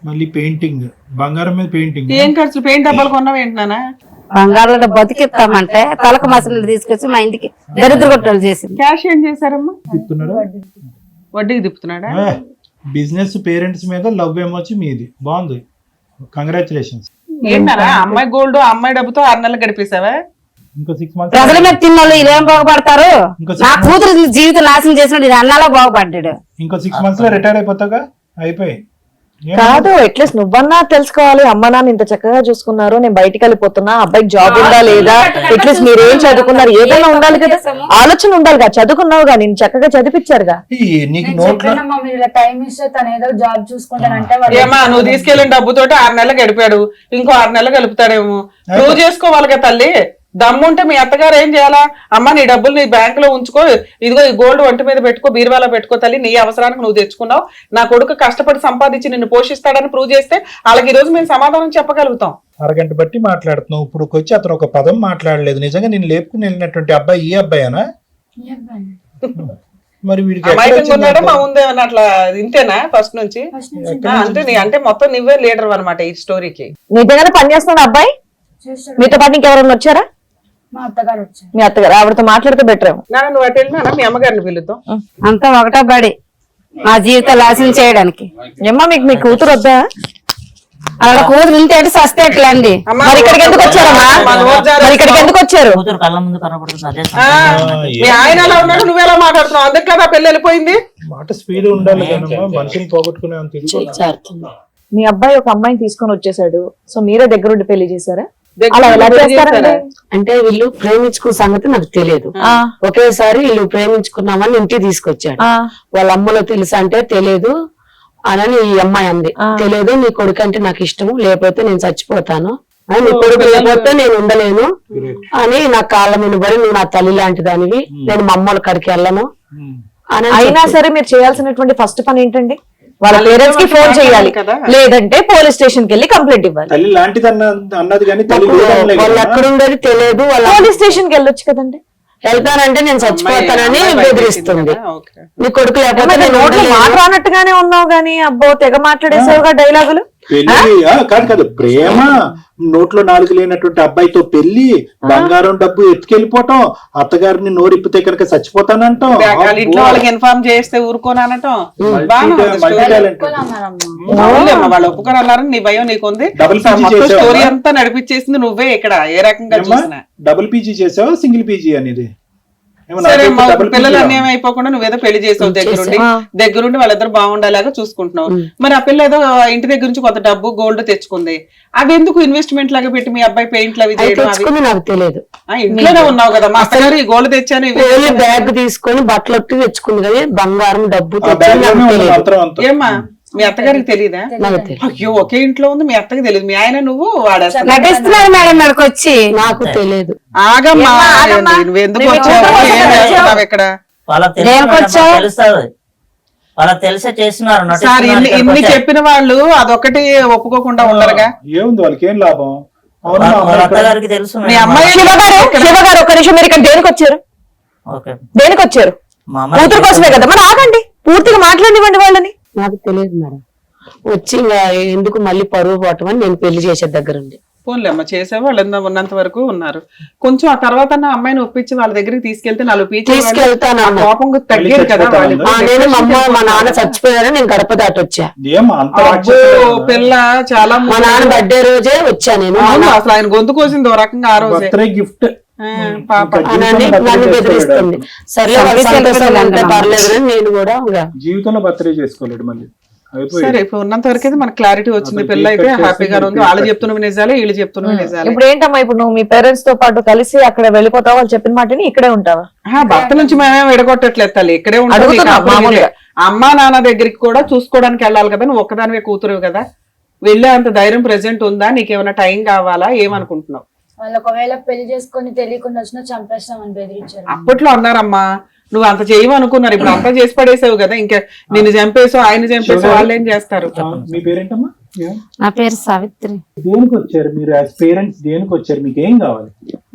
మళ్ళీ పెయింటింగ్, బంగారం మీద పెయింటింగ్. ఏం ఖర్చు? పెయింట్ డబ్బాలు కొన్నావు ఏంటన్నా? బంగారంలో బతికిస్తామంటే తలకు మసలు తీసుకొచ్చి మా ఇంటికి దరిద్ర కొట్టలు చేసింది. క్యాష్ ఏం చేశారమ్మా? వడ్డీకి తిప్పుతున్నాడా? బిజినెస్ పేరెంట్స్ మీద లవ్ ఏమొచ్చి మీది బాగుంది, కంగ్రాచులేషన్స్. ఏంటన్నా అమ్మాయి గోల్డ్ అమ్మాయి డబ్బుతో 6 నెలలు గడిపేసావా? ఇంకో 6 months ప్రజల మీద తిన్నోళ్ళు ఇదేం బాగుపడతారు? నా కూతురు జీవితం నాశనం చేసినట్టు ఇది అన్నాలో బాగుపడ్డాడు. ఇంకో 6 months లో రిటైర్ అయిపోతాగా, అయిపోయి. కాదు, అట్లీస్ట్ నువ్వన్నా తెలుసుకోవాలి, అమ్మ నాన్న ఇంత చక్కగా చూసుకున్నారు, నేను బయటికి వెళ్ళిపోతున్నా, అబ్బాయికి జాబ్ ఉందా లేదా, అట్లీస్ట్ మీరు ఏం చదువుకున్నారు, ఏదైనా ఉండాలి కదా, ఆలోచన ఉండాలిగా. చదువుకున్నావుగా, నేను చక్కగా చదివించారుగా. నీకు నోట్లో టైం ఇస్తే తను ఏదో జాబ్ చూసుకుంటానంటే ఏమా నువ్వు తీసుకెళ్ళిన డబ్బుతోటి 6 నెలలు గడిపాడు, ఇంకో 6 నెలలు గడుపుతాడేమో. ప్రూవ్ చేసుకోవాలిగా తల్లి. దమ్ముంటే మీ అత్తగారు ఏం చేయాలా? అమ్మ నీ డబ్బులు నీ బ్యాంక్ లో ఉంచుకో, ఇదిగో ఈ గోల్డ్ ఒంటి మీద పెట్టుకో, బీరువాలో పెట్టుకో తల్లి, నీ అవసరానికి నువ్వు తెచ్చుకున్నావు, నా కొడుకు కష్టపడి సంపాదించి నిన్ను పోషిస్తాడని ప్రూవ్ చేస్తే వాళ్ళకి ఈ రోజు మేము సమాధానం చెప్పగలుగుతాం. అరగంట బట్టి మాట్లాడుతున్నావు, ఇప్పుడు వచ్చి అతను ఒక పదం మాట్లాడలేదు. నిజంగా నేను లేపుకుని వెళ్ళినటువంటి అబ్బాయి ఈ అబ్బాయేనా? మరి వీడికి ఉన్నాడా మా ముందే అట్లా ఇంతేనా ఫస్ట్ నుంచి? అంటే మొత్తం నువ్వే లీడర్ అనమాట ఈ స్టోరీకి. నిజంగానే పని చేస్తున్నాడు అబ్బాయి? మీతో పాటు ఇంకెవరన్నా వచ్చారా? మా అత్తగారు వచ్చారు. మీ అత్తగారు ఆవిడతో మాట్లాడితే బెటర్ ఏమో. నాన్న నువ్వు అటు వెళ్ళినా మీ అమ్మగారిని పిలుద్దాం. అంతా ఒకటో బడి మా జీవితం నాశనం చేయడానికి. ఏమ్మా మీకు మీ కూతురు వద్దా? అలా కూతురు ఉంటే సస్తే ఎట్లా అండి? అమ్మా, మరి ఇక్కడికి ఎందుకు వచ్చారమ్మా? మా నోరు జారేస్తున్నావు. మరి ఇక్కడికి ఎందుకు వచ్చారు? కూతురు కళ్ళ ముందు కనబడుతుంది అదే మీ ఆయన ఎలా ఉన్నాడు, నువ్వెలా మాట్లాడుతున్నావు? అందుకే కదా పెళ్లి వెళ్ళిపోయింది. మాట స్పీడ్ ఉండాలి కదమ్మా, మనిషిని పోగొట్టుకునే అంత ఇది కూడా. మీ అబ్బాయి ఒక అమ్మాయిని తీసుకొని వచ్చేసాడు, సో మీరే దగ్గరుండి పెళ్లి చేశారా? దగ్గర అలా ఎలా పెళ్లి చేస్తారండి? అంటే వీళ్ళు ప్రేమించుకున్న సంగతి నాకు తెలియదు. ఆ, ఒకేసారి వీళ్ళు ప్రేమించుకున్నామని ఇంటికి తీసుకొచ్చాడు. ఆ, వాళ్ళ అమ్మలో తెలుసా అంటే తెలియదు అని ఈ అమ్మాయి అంది. తెలియదు, నీ కొడుకు అంటే నాకు ఇష్టము, లేకపోతే నేను చచ్చిపోతాను, నీ కొడుకు లేకపోతే నేను ఉండలేను అని నా కాళ్ళ మీద పడి, నువ్వు నా తల్లి లాంటి దానివి, నేను మా అమ్మల కాడికి వెళ్ళను అని అయినా సరే మీరు చేయాల్సినటువంటి ఫస్ట్ పని ఏంటండి? వాళ్ళ పేరెంట్స్ కి ఫోన్ చేయాలి, కదా. లేదంటే పోలీస్ స్టేషన్ కి వెళ్ళి కంప్లైంట్ ఇవ్వాలి. తల్లి లాంటిది అన్నది కానీ తల్లి లేదనలే వాళ్ళు కదా. ఎక్కడ ఉండేది తెలియదు. వాళ్ళ పోలీస్ స్టేషన్ కి వెళ్ళొచ్చు కదండి. వెళ్తానంటే నేను చచ్చిపోతానని బెదిరిస్తుంది. ఓకే. నీ కొడుకు లేకపోతే ఏమన్నా నేను నోట్లో ఉండలేను. మాట రానట్టుగానే ఉన్నావు గానీ అబ్బో తెగ మాట్లాడేసావుగా డైలాగులు. పెళ్లి కాదు ప్రేమ, నోట్లో నాలుగు లేనటువంటి అబ్బాయితో పెళ్లి, బంగారం డబ్బు ఎత్తుకెళ్ళిపోవటం, అత్తగారిని నోరిప్పితే కనుక చచ్చిపోతానంటాం. వాళ్ళ ఇంట్లో వాళ్ళకి ఇన్ఫార్మ్ చేస్తే ఊరుకోనటం. వాళ్ళు ఒప్పుకోరన్నారని నీ భయం నీకుంది. డబుల్ పీజీ మొత్తం చేసావా? స్టోరీ అంతా నడిపించేసింది నువ్వే ఇక్కడ ఏ రకంగా చూసినా. డబుల్ పీజీ చేసావా సింగిల్ పీజీ అనేది? ఏమో సరే నాకైతే మా double PG పిల్లలు రా. అన్యాయం అయిపోకుండా నువ్వేదో పెళ్లి చేసావు దగ్గరుండి, దగ్గరుండి వాళ్ళిద్దరు బాగుండేలాగా చూసుకుంటున్నావు. మరి ఆ పిల్ల ఏదో ఇంటి దగ్గర నుంచి కొంత డబ్బు గోల్డ్ తెచ్చుకుంది, అవి ఎందుకు ఇన్వెస్ట్మెంట్ లాగా పెట్టి మీ అబ్బాయి పెయింట్లు అవి అది చేయడం? అవి తెచ్చుకుని నాకు తెలియదు. ఇంట్లోనే ఉన్నావు కదా, మా అత్తగారు ఈ గోల్డ్ తెచ్చాను ఇవి ఓన్లీ తెచ్చాను. బ్యాగ్ తీసుకొని బట్టలు ఒట్టి తెచ్చుకుంది కానీ బంగారం డబ్బు ఆ బ్యాగ్ లోనే ఉంది తెలియదు. మంత్రం అంతా. ఏమ్మా మీ అత్తగారికి తెలియదా? నాకు తెలియదు. అయ్యో ఒకే ఇంట్లో ఉంది, మీ అత్తకి తెలియదు, మీ ఆయన నువ్వు వాడేస్తా. నటిస్తున్నారు మేడం మనకు వచ్చి. నాకు తెలియదు. ఆగమ్మా, నువ్వు ఎందుకు వచ్చావు, ఏం చేస్తున్నావు ఇక్కడ? వాళ్ళకి దేనికి వచ్చావు? తెలుస్తుంది, వాళ్ళకి తెలిసే చేస్తున్నారు సార్ నటిస్తున్నారు, ఇన్ని ఇక్కడికి ఇన్ని వచ్చారు. చెప్పిన వాళ్ళు అదొకటి ఒప్పుకోకుండా ఉండరుగా. ఏముంది వాళ్ళకి ఏం లాభం? అవును, వాళ్ళ మా అమ్మాయి ఇక్కడ- అత్తగారికి తెలుసు మీ మేడం. అమ్మాయి శివగారు ఒక్క నిమిషం, మీరు ఇక్కడ దేనికి వచ్చారు? ఓకే దేనికి వచ్చారు? మా అమ్మాయి కూతురు కోసమే కదా. మరి ఆగండి, పూర్తిగా మాట్లాడివ్వండి వాళ్ళని. నాకు తెలియదు మేడం. వచ్చి ఇంకా ఎందుకు మళ్ళీ పరువు పోవటం అని నేను పెళ్లి చేసే దగ్గర ఉంది. ఫోన్లే అమ్మ చేసే వాళ్ళు ఉన్నంత వరకు ఉన్నారు. కొంచెం ఆ తర్వాత నా అమ్మాయిని ఒప్పించి వాళ్ళ దగ్గరికి తీసుకెళ్తే నాలుగు పీచు తీసుకెళ్తాను అన్న. కోపం తగ్గేది కదా. చచ్చిపోతా ఆ, నేను మా అమ్మ మా నాన్న చచ్చిపోయారని నేను గడప దాటి వచ్చా. ఏం అంత అబ్బో రాక్షసుడు? పిల్ల చాలా మా నాన్న బర్త్డే రోజే వచ్చా నేను. అవును, అసలు ఆయన గొంతు కోసింది ఓ రకంగా ఆ రోజే. బర్త్డే గిఫ్ట్ పాప అని నన్ను బెదిరిస్తుంది. సరే వాళ్ళ సంతోషంగా ఉంటే పర్లేదు అని నేను కూడా ఇంకా జీవితంలో బర్త్డే చేసుకోలేడు మళ్ళీ. అయిపోయి సరే ఇప్పుడు ఉన్నంత వరకు అయితే మనకు క్లారిటీ వచ్చింది. అసలు పిల్ల అయితే కేక్ కట్ హ్యాపీగా చేసి ఉంది. వాళ్ళు చెప్తున్నవి నిజాలే, వీళ్ళు చెప్తున్నవి నిజాలే. ఇప్పుడు ఏంటమ్మా, ఇప్పుడు నువ్వు మీ పేరెంట్స్ తో పాటు కలిసి అక్కడ వెళ్ళిపోతావా? వాళ్ళు చెప్పిన మాటని ఇక్కడే ఉంటావా? భర్త నుంచి మేమే విడగొట్టట్లేదు తల్లి, ఇక్కడే ఉంటాం. అడుగుతున్నా నీకు అప్పుడు మామూలుగా. అమ్మా నాన్న దగ్గరికి కూడా చూసుకోవడానికి వెళ్ళాలి కదా, నువ్వు ఒక్కదానివే కూతురు కదా. వెళ్ళే అంత ధైర్యం ప్రెసెంట్ ఉందా? నీకేమైనా టైం కావాలా? ఏమనుకుంటున్నావు? వాళ్ళు ఒకవేళ పెళ్లి చేసుకొని తెలియకుండా వచ్చినా చంపేస్తామని బెదిరించారు. అప్పట్లో అన్నారమ్మా, నువ్వు అంత చేయమనుకున్నారు, ఇప్పుడు అంతా చేసి పడేసావు కదా, ఇంకా నిన్ను చంపేసావు ఆయన చంపేసావు, వాళ్ళు ఏం చేస్తారు? మీ పేరేంటమ్మా? నా పేరు సావిత్రి. దేనికి వచ్చారు మీరు యాజ్ పేరెంట్స్? దేనికి వచ్చారు? మీకు ఏం కావాలి?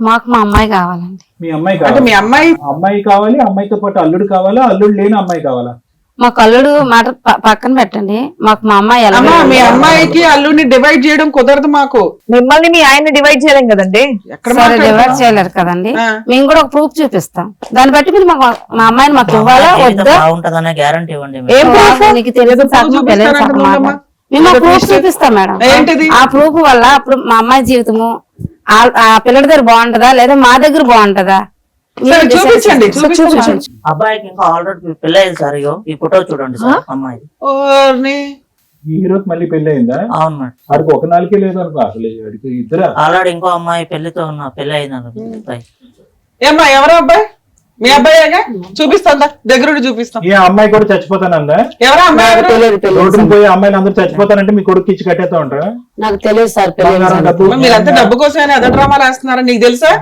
మాకు మా అమ్మాయి కావాలండి. మీ అమ్మాయి అంటే కావాలి. మీ అమ్మాయి అమ్మాయి కావాలి, అమ్మాయితో పాటు అల్లుడు కావాలా, అల్లుడు లేని అమ్మాయి కావాలా? మాకు అల్లుడు మాట పక్కన పెట్టండి, మాకు మా అమ్మాయి ఎలా అమ్మా మీ అమ్మాయికి అల్లుడిని డివైడ్ చేయడం కుదరదు మాకు. మిమ్మల్ని మీ ఆయన్ని డివైడ్ చేయలేం కదండి. ఎక్కడ సరే మాట్లాడుతున్నావు? డివైడ్ చేయలేరు కదండి. ఆ. మేము కూడా ఒక ప్రూఫ్ చూపిస్తాం, దాన్ని బట్టి మీరు మాకు మా అమ్మాయిని మాకు ఇవ్వాలా వద్దా? బాగుంటదనే గ్యారంటీ ఇవ్వండి ఏం మేడం. ప్రూఫ్? నీకు తెలియదు ఏదో proof చూపిస్తానంటున్నావమ్మా? మేము ఏదో ప్రూఫ్ తీస్తే- చూపిస్తాం మేడం. ఏంటిది? ఆ ప్రూఫ్ వల్ల అప్పుడు మా అమ్మాయి జీవితము ఆ పిల్లడి దగ్గర బాగుంటదా లేదా మా దగ్గర బాగుంటదా? సరే, మీరు decide చూపించండి, చేసుకోండి. చూపించండి. అబ్బాయికి ఇంకా ఆల్రెడీ పెళ్లి అయింది సార్. ఇగో ఈ ఫోటో చూడండి సార్ అమ్మాయి. ఓర్ని. ఈ హీరోకి మళ్ళీ పెళ్లి అయిందా? అవును మేడం, ఆడికి ఒక నాలుగే లేదు అనుకో, అసలు ఆడికి ఇద్దరా? ఆల్రెడీ ఇంకో అమ్మాయి పెళ్లితో ఉన్న పెళ్లి అయింది అబ్బాయి. ఏమ్మా ఎవరో అబ్బాయి? మీ అబ్బాయిగా? చూపిస్తాందా, దగ్గరుండి చూపిస్తాం. ఈ అమ్మాయి కూడా చచ్చిపోతానందా? ఎవరో అమ్మాయి ఎవరు? తెలియదు తెలియదు రోడ్డును పోయి అమ్మాయిలు అందరూ చచ్చిపోతానంటే మీ కొడుకు ఇచ్చి కట్టేస్తా ఉంటారా? నాకు తెలియదు సార్ పెళ్లి బంగారం డబ్బు మీరంతా డబ్బు కోసమే అదే డ్రామాలు వేస్తున్నారా? నీకు తెలుసా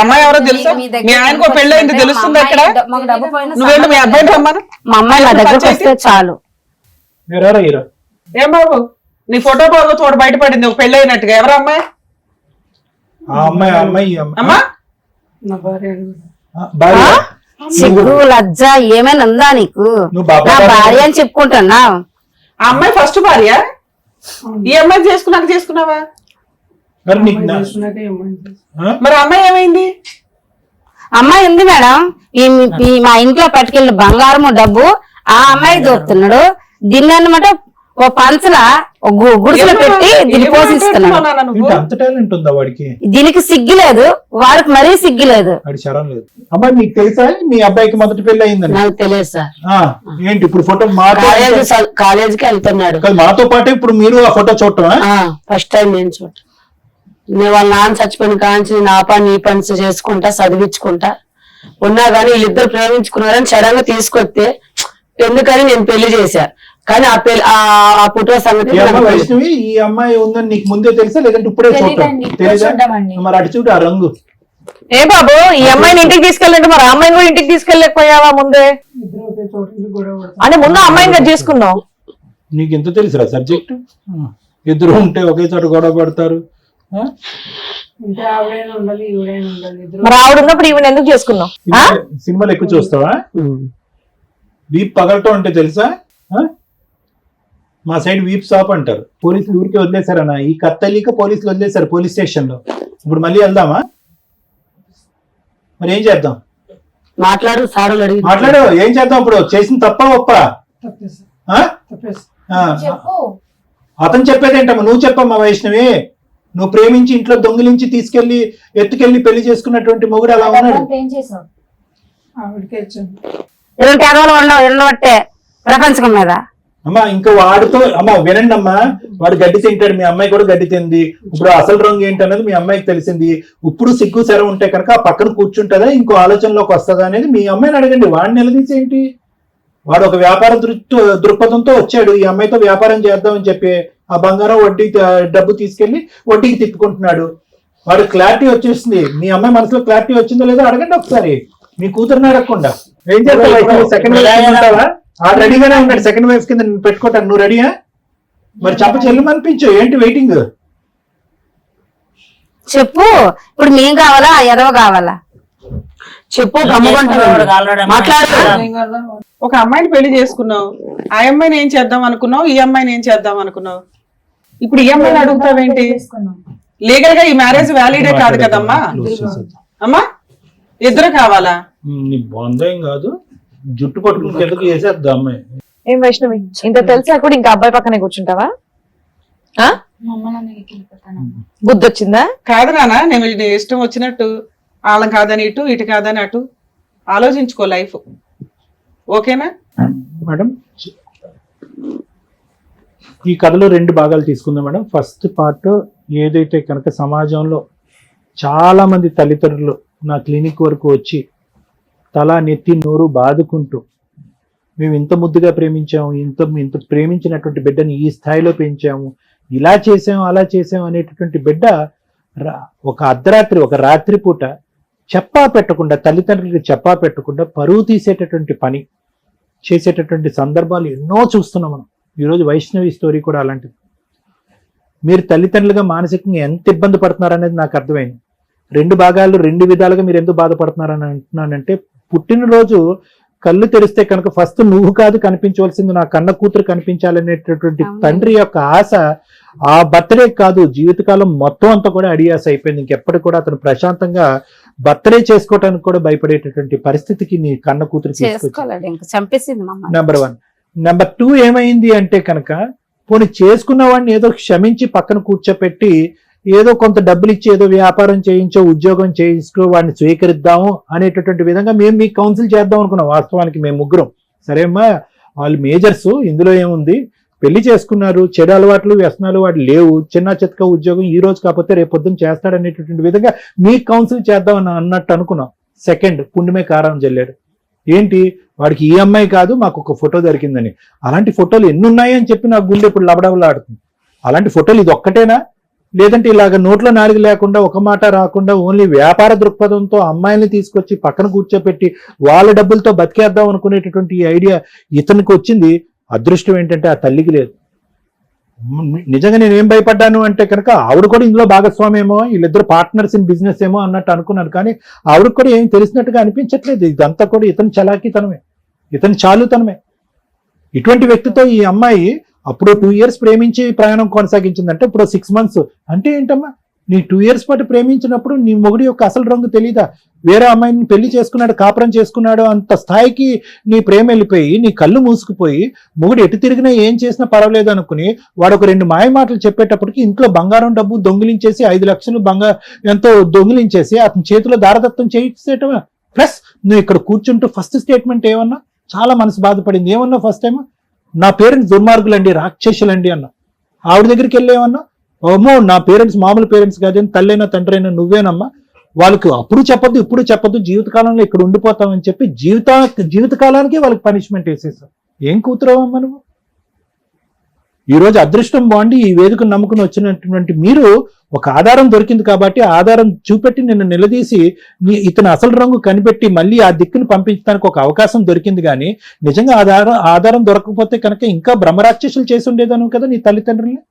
అమ్మాయి ఎవరో తెలుసా? మీ ఆయనకు పెళ్లి అయింది తెలుస్తుంది అక్కడ. మాకు డబ్బు పోయినా నువ్వేంటి మీ అబ్బాయిని రమ్మను. మా అమ్మాయి నా దగ్గరకు వస్తే చాలు. మీరు ఎవరా హీరో? ఏం బాబు నీ ఫోటో బాబు తోడు బయటపడింది ఒక పెళ్లి అయినట్టుగా. ఎవరు అమ్మాయి? ఆ అమ్మాయి ఆ అమ్మాయి ఈ అమ్మాయి. అమ్మా ఆ, భార్య? సిగ్గు లజ్జ ఏమైనా ఉందా నీకు? నువ్వు బాబా నా భార్య అని చెప్పుకుంటున్నావు. ఆ అమ్మాయి ఫస్ట్ భార్య? ఈ అమ్మాయి చేసుకున్నావా? మరి నీకు నా- ఆ? మరి ఆ అమ్మాయి ఏమైంది? అమ్మాయి ఉంది మేడం, మా ఇంట్లో పట్టుకెళ్ళిన బంగారము డబ్బు ఆ అమ్మాయి దొరుకుతున్నాడు. దీన్ని అన్నమాట ఓ పంచల గుడిసెలో పెట్టి దీన్ని పోషిస్తున్నాడు. ఏంటి అంత టాలెంట్ ఉందా వాడికి? దీనికి సిగ్గులేదు, వాడికి మరీ సిగ్గులేదు. వాడి శరం లేదు. అమ్మాయి మీకు తెలుసా మీ అబ్బాయికి మొదటి పెళ్లి అయిందని? నాకు తెలియదు సార్. ఏంటి ఇప్పుడు ఫోటో కాలేజీకి వెళ్తున్నాడు మాతో పాటు ఇప్పుడు మీరు ఆ ఫోటో చూడటం? ఫస్ట్ టైం నేను చూడటం. నేను వాళ్ళ నాన్న చచ్చిపోయిన కాంచి నా పని నీ పని చేసుకుంటా చదివించుకుంటా ఉన్నా గానీ వీళ్ళిద్దరు ప్రేమించుకున్నారని సడన్ గా తీసుకొస్తే ఎందుకని నేను పెళ్లి చేశా. కానీ ఆ ఫోటో సంగతి వైష్ణవి ఈ అమ్మాయి ఉందని నీకు ముందే తెలుసా లేదంటే ఇప్పుడే చూడటం తెలుసా? మరి అటు చూడు ఆ రంగు. ఏ బాబు ఈ అమ్మాయిని ఇంటికి తీసుకెళ్ళండి, మరి ఆ అమ్మాయిని కూడా ఇంటికి తీసుకెళ్ళలేకపోయావా ముందే? అంటే ముందు అమ్మాయిని కదా చేసుకున్నావు. నీకు ఎంత తెలుసురా సబ్జెక్ట్? ఇద్దరు ఉంటే ఒకే చోట గొడవ పడతారు. మరి ఆవిడ ఉన్నప్పుడు ఈవెన్ ఎందుకు చేసుకున్నావు? సినిమాలు ఎక్కువ చూస్తావా? వీప్ పగలటం అంటే తెలుసా? మా సైడ్ వీప్ షాప్ అంటారు. పోలీసులు ఊరికే వదిలేశారన్నా, ఈ కత్తలీక పోలీసులు వదిలేశారు పోలీస్ స్టేషన్ లో. ఇప్పుడు మళ్ళీ వెళ్దామా? మరి ఏం చేద్దాం? మాట్లాడు సార్ అడిగి మాట్లాడు. ఏం చేద్దాం ఇప్పుడు? చేసిన తప్ప ఒప్ప? అతను చెప్పేదేంటమ్మా? నువ్వు చెప్పమ్మా వైష్ణవి. నువ్వు ప్రేమించి ఇంట్లో దొంగిలించి తీసుకెళ్లి ఎత్తుకెళ్లి పెళ్లి చేసుకున్నటువంటి మొగుడు అలా ఉన్నాడు. ఉండబట్టే ప్రపంచం మీద అమ్మా ఇంకా వాడితో అమ్మా వినండి అమ్మా, వాడు గడ్డి తింటాడు, మీ అమ్మాయి కూడా గడ్డి తింది. ఇప్పుడు అసలు రంగు ఏంటనేది మీ అమ్మాయికి తెలిసింది. ఇప్పుడు సిగ్గు సెర ఉంటే కనుక ఆ పక్కన కూర్చుంటుందా ఇంకో ఆలోచనలోకి వస్తుందా అనేది మీ అమ్మాయిని అడగండి. వాడిని నిలదీసి ఏంటి? వాడు ఒక వ్యాపార దృక్పథంతో వచ్చాడు, ఈ అమ్మాయితో వ్యాపారం చేద్దామని చెప్పి ఆ బంగారం వడ్డీ డబ్బు తీసుకెళ్లి వడ్డీకి తిప్పుకుంటున్నాడు. వాడు క్లారిటీ వచ్చేసింది. మీ అమ్మాయి మనసులో క్లారిటీ వచ్చిందో లేదో అడగండి ఒకసారి. మీ కూతురుని అడగకుండా ఏం చేస్తావు? సెకండ్ వైఫ్ ఉంటావా? ఆ రెడీగానే ఉన్నాడు సెకండ్ వైఫ్ కింద పెట్టుకోవటాను. నువ్వు రెడీయా? మరి చెప్ప చెల్లుమనిపించు. ఏంటి వెయిటింగ్? చెప్పు. ఇప్పుడు మేం కావాలా ఎదవ కావాలా చెప్పు. మాట్లాడు. ఒక అమ్మాయిని పెళ్లి చేసుకున్నావు, ఆ అమ్మాయిని ఏం చేద్దాం అనుకున్నావు, ఈ అమ్మాయిని ఏం చేద్దాం అనుకున్నావు? ఇప్పుడు ఈ అమ్మాయిని అడుగుతావేంటి? లీగల్ గా ఈ మ్యారేజ్ వ్యాలిడే కాదు కదమ్మా. అమ్మా ఇద్దరు కావాలా? బాగుందేం కాదు, జుట్టు పట్టుకుని ఎందుకు చేసేద్దాం అమ్మాయి. ఏం వైష్ణవి ఇంత తెలిసా కూడా ఇంకా అబ్బాయి పక్కనే కూర్చుంటావా? బుద్ధి వచ్చిందా? కాదు నాన్న, నేను ఇష్టం వచ్చినట్టు వాళ్ళం కాదని ఇటు ఇటు కాదని అటు ఆలోచించుకో లైఫ్. ఓకేనా మేడం? ఈ కథలో 2 భాగాలు తీసుకుందాం మేడం. ఫస్ట్ పార్ట్ ఏదైతే కనుక సమాజంలో చాలా మంది తల్లిదండ్రులు నా క్లినిక్ వరకు వచ్చి తల నెత్తి నోరు బాదుకుంటూ మేము ఇంత ముద్దుగా ప్రేమించాము, ఇంత ప్రేమించినటువంటి బిడ్డని ఈ స్థాయిలో పెంచాము, ఇలా చేసాము అలా చేసాము అనేటటువంటి బిడ్డ ఒక అర్ధరాత్రి ఒక రాత్రి పూట చెప్పా పెట్టకుండా, తల్లిదండ్రులకి చెప్పా పెట్టకుండా పరువు తీసేటటువంటి పని చేసేటటువంటి సందర్భాలు ఎన్నో చూస్తున్నాం మనం. ఈరోజు వైష్ణవి స్టోరీ కూడా అలాంటిది. మీరు తల్లిదండ్రులుగా మానసికంగా ఎంత ఇబ్బంది పడుతున్నారనేది నాకు అర్థమైంది. 2 భాగాలు 2 విధాలుగా మీరు ఎందుకు బాధపడుతున్నారని అంటున్నానంటే, పుట్టినరోజు కళ్ళు తెరిస్తే కనుక ఫస్ట్ నువ్వు కాదు కనిపించవలసింది, నా కన్న కూతురు కనిపించాలనేటటువంటి తండ్రి యొక్క ఆశ ఆ బర్త్డే కాదు జీవితకాలం మొత్తం అంతా కూడా అడియాస అయిపోయింది. ఇంకెప్పటికి కూడా అతను ప్రశాంతంగా బర్త్డే చేసుకోవటానికి కూడా భయపడేటటువంటి పరిస్థితికి నీ కన్న కూతురు చంపేసింది. నెంబర్ 1. నెంబర్ 2 ఏమైంది అంటే కనుక, పోనీ చేసుకున్న వాడిని ఏదో క్షమించి పక్కన కూర్చోపెట్టి ఏదో కొంత డబ్బులు ఇచ్చి ఏదో వ్యాపారం చేయించో ఉద్యోగం చేయించుకో వాడిని స్వీకరిద్దాము అనేటటువంటి విధంగా మేము మీకు కౌన్సిల్ చేద్దాం అనుకున్నాం. వాస్తవానికి మేము ముగ్గురం సరే అమ్మా వాళ్ళు మేజర్స్, ఇందులో ఏముంది, పెళ్లి చేసుకున్నారు, చెడు అలవాట్లు వ్యసనాలు వాడు లేవు, చిన్న చితక ఉద్యోగం ఈ రోజు కాకపోతే రేపు పొద్దున్న చేస్తాడనేటటువంటి విధంగా మీకు కౌన్సిల్ చేద్దాం అన్నట్టు అనుకున్నాం. సెకండ్ పుండిమే కారం జల్లాడు. ఏంటి వాడికి ఈ అమ్మాయి కాదు మాకు ఒక ఫోటో దొరికిందని. అలాంటి ఫోటోలు ఎన్ని ఉన్నాయి అని చెప్పి నాకు గుండె ఇప్పుడు లబడబలాడుతుంది. అలాంటి ఫోటోలు ఇది ఒక్కటేనా? లేదంటే ఇలాగ నోట్లో నాలుగు లేకుండా ఒక మాట రాకుండా ఓన్లీ వ్యాపార దృక్పథంతో అమ్మాయిని తీసుకొచ్చి పక్కన కూర్చోపెట్టి వాళ్ళ డబ్బులతో బతికేద్దాం అనుకునేటటువంటి ఈ ఐడియా ఇతనికి వచ్చింది. అదృష్టం ఏంటంటే ఆ తల్లికి లేదు. నిజంగా నేనేం భయపడ్డాను అంటే కనుక ఆవిడ కూడా ఇందులో భాగస్వామి ఏమో, వీళ్ళిద్దరు పార్ట్నర్స్ ఇన్ బిజినెస్ ఏమో అన్నట్టు అనుకున్నాను. కానీ ఆవిడకి కూడా ఏం తెలిసినట్టుగా అనిపించట్లేదు. ఇదంతా కూడా ఇతని చలాకీతనమే, ఇతని చాలుతనమే. ఇటువంటి వ్యక్తితో ఈ అమ్మాయి అప్పుడు 2 years ప్రేమించి ప్రయాణం కొనసాగించిందంటే ఇప్పుడు 6 months అంటే ఏంటమ్మా? నీ 2 years పాటు ప్రేమించినప్పుడు నీ మొగుడి యొక్క అసలు రంగు తెలీదా? వేరే అమ్మాయిని పెళ్లి చేసుకున్నాడు, కాపురం చేసుకున్నాడు, అంత స్థాయికి నీ ప్రేమ వెళ్ళిపోయి నీ కళ్ళు మూసుకుపోయి మొగుడు ఎటు తిరిగినా ఏం చేసినా పర్వాలేదు అనుకుని వాడు ఒక 2 మాయ మాటలు చెప్పేటప్పటికి ఇంట్లో బంగారం డబ్బు దొంగిలించేసి 5 లక్షలు ఎంతో దొంగిలించేసి అతని చేతిలో దారదత్తం చేసేటవా. ప్లస్ నువ్వు ఇక్కడ కూర్చుంటూ ఫస్ట్ స్టేట్మెంట్ ఏమన్నా, చాలా మనసు బాధపడింది. ఏమన్నా ఫస్ట్ టైం, నా పేరెంట్స్ దుర్మార్గులండి, రాక్షసులండి అన్న. ఆవిడ దగ్గరికి వెళ్ళేమన్నా, ఓమో నా పేరెంట్స్ మామూలు పేరెంట్స్ కాదని, తల్లైనా తండ్రి అయినా నువ్వేనమ్మా, వాళ్ళకి అప్పుడు చెప్పొద్దు ఇప్పుడు చెప్పొద్దు, జీవితకాలంలో ఇక్కడ ఉండిపోతామని చెప్పి జీవితకాలానికి వాళ్ళకి పనిష్మెంట్ వేసేసావు. ఏం కూతురవమ్మా నువ్వు? ఈరోజు అదృష్టం బాగుండి ఈ వేదికను నమ్ముకుని వచ్చినటువంటి మీరు ఒక ఆధారం దొరికింది కాబట్టి ఆధారం చూపెట్టి నిన్ను నిలదీసి ఇతని అసలు రంగు కనిపెట్టి మళ్ళీ ఆ దిక్కును పంపించడానికి ఒక అవకాశం దొరికింది. కానీ నిజంగా ఆధారం దొరకకపోతే కనుక ఇంకా బ్రహ్మరాక్షసులు చేసి ఉండేదాను కదా నీ తల్లిదండ్రుల్ని.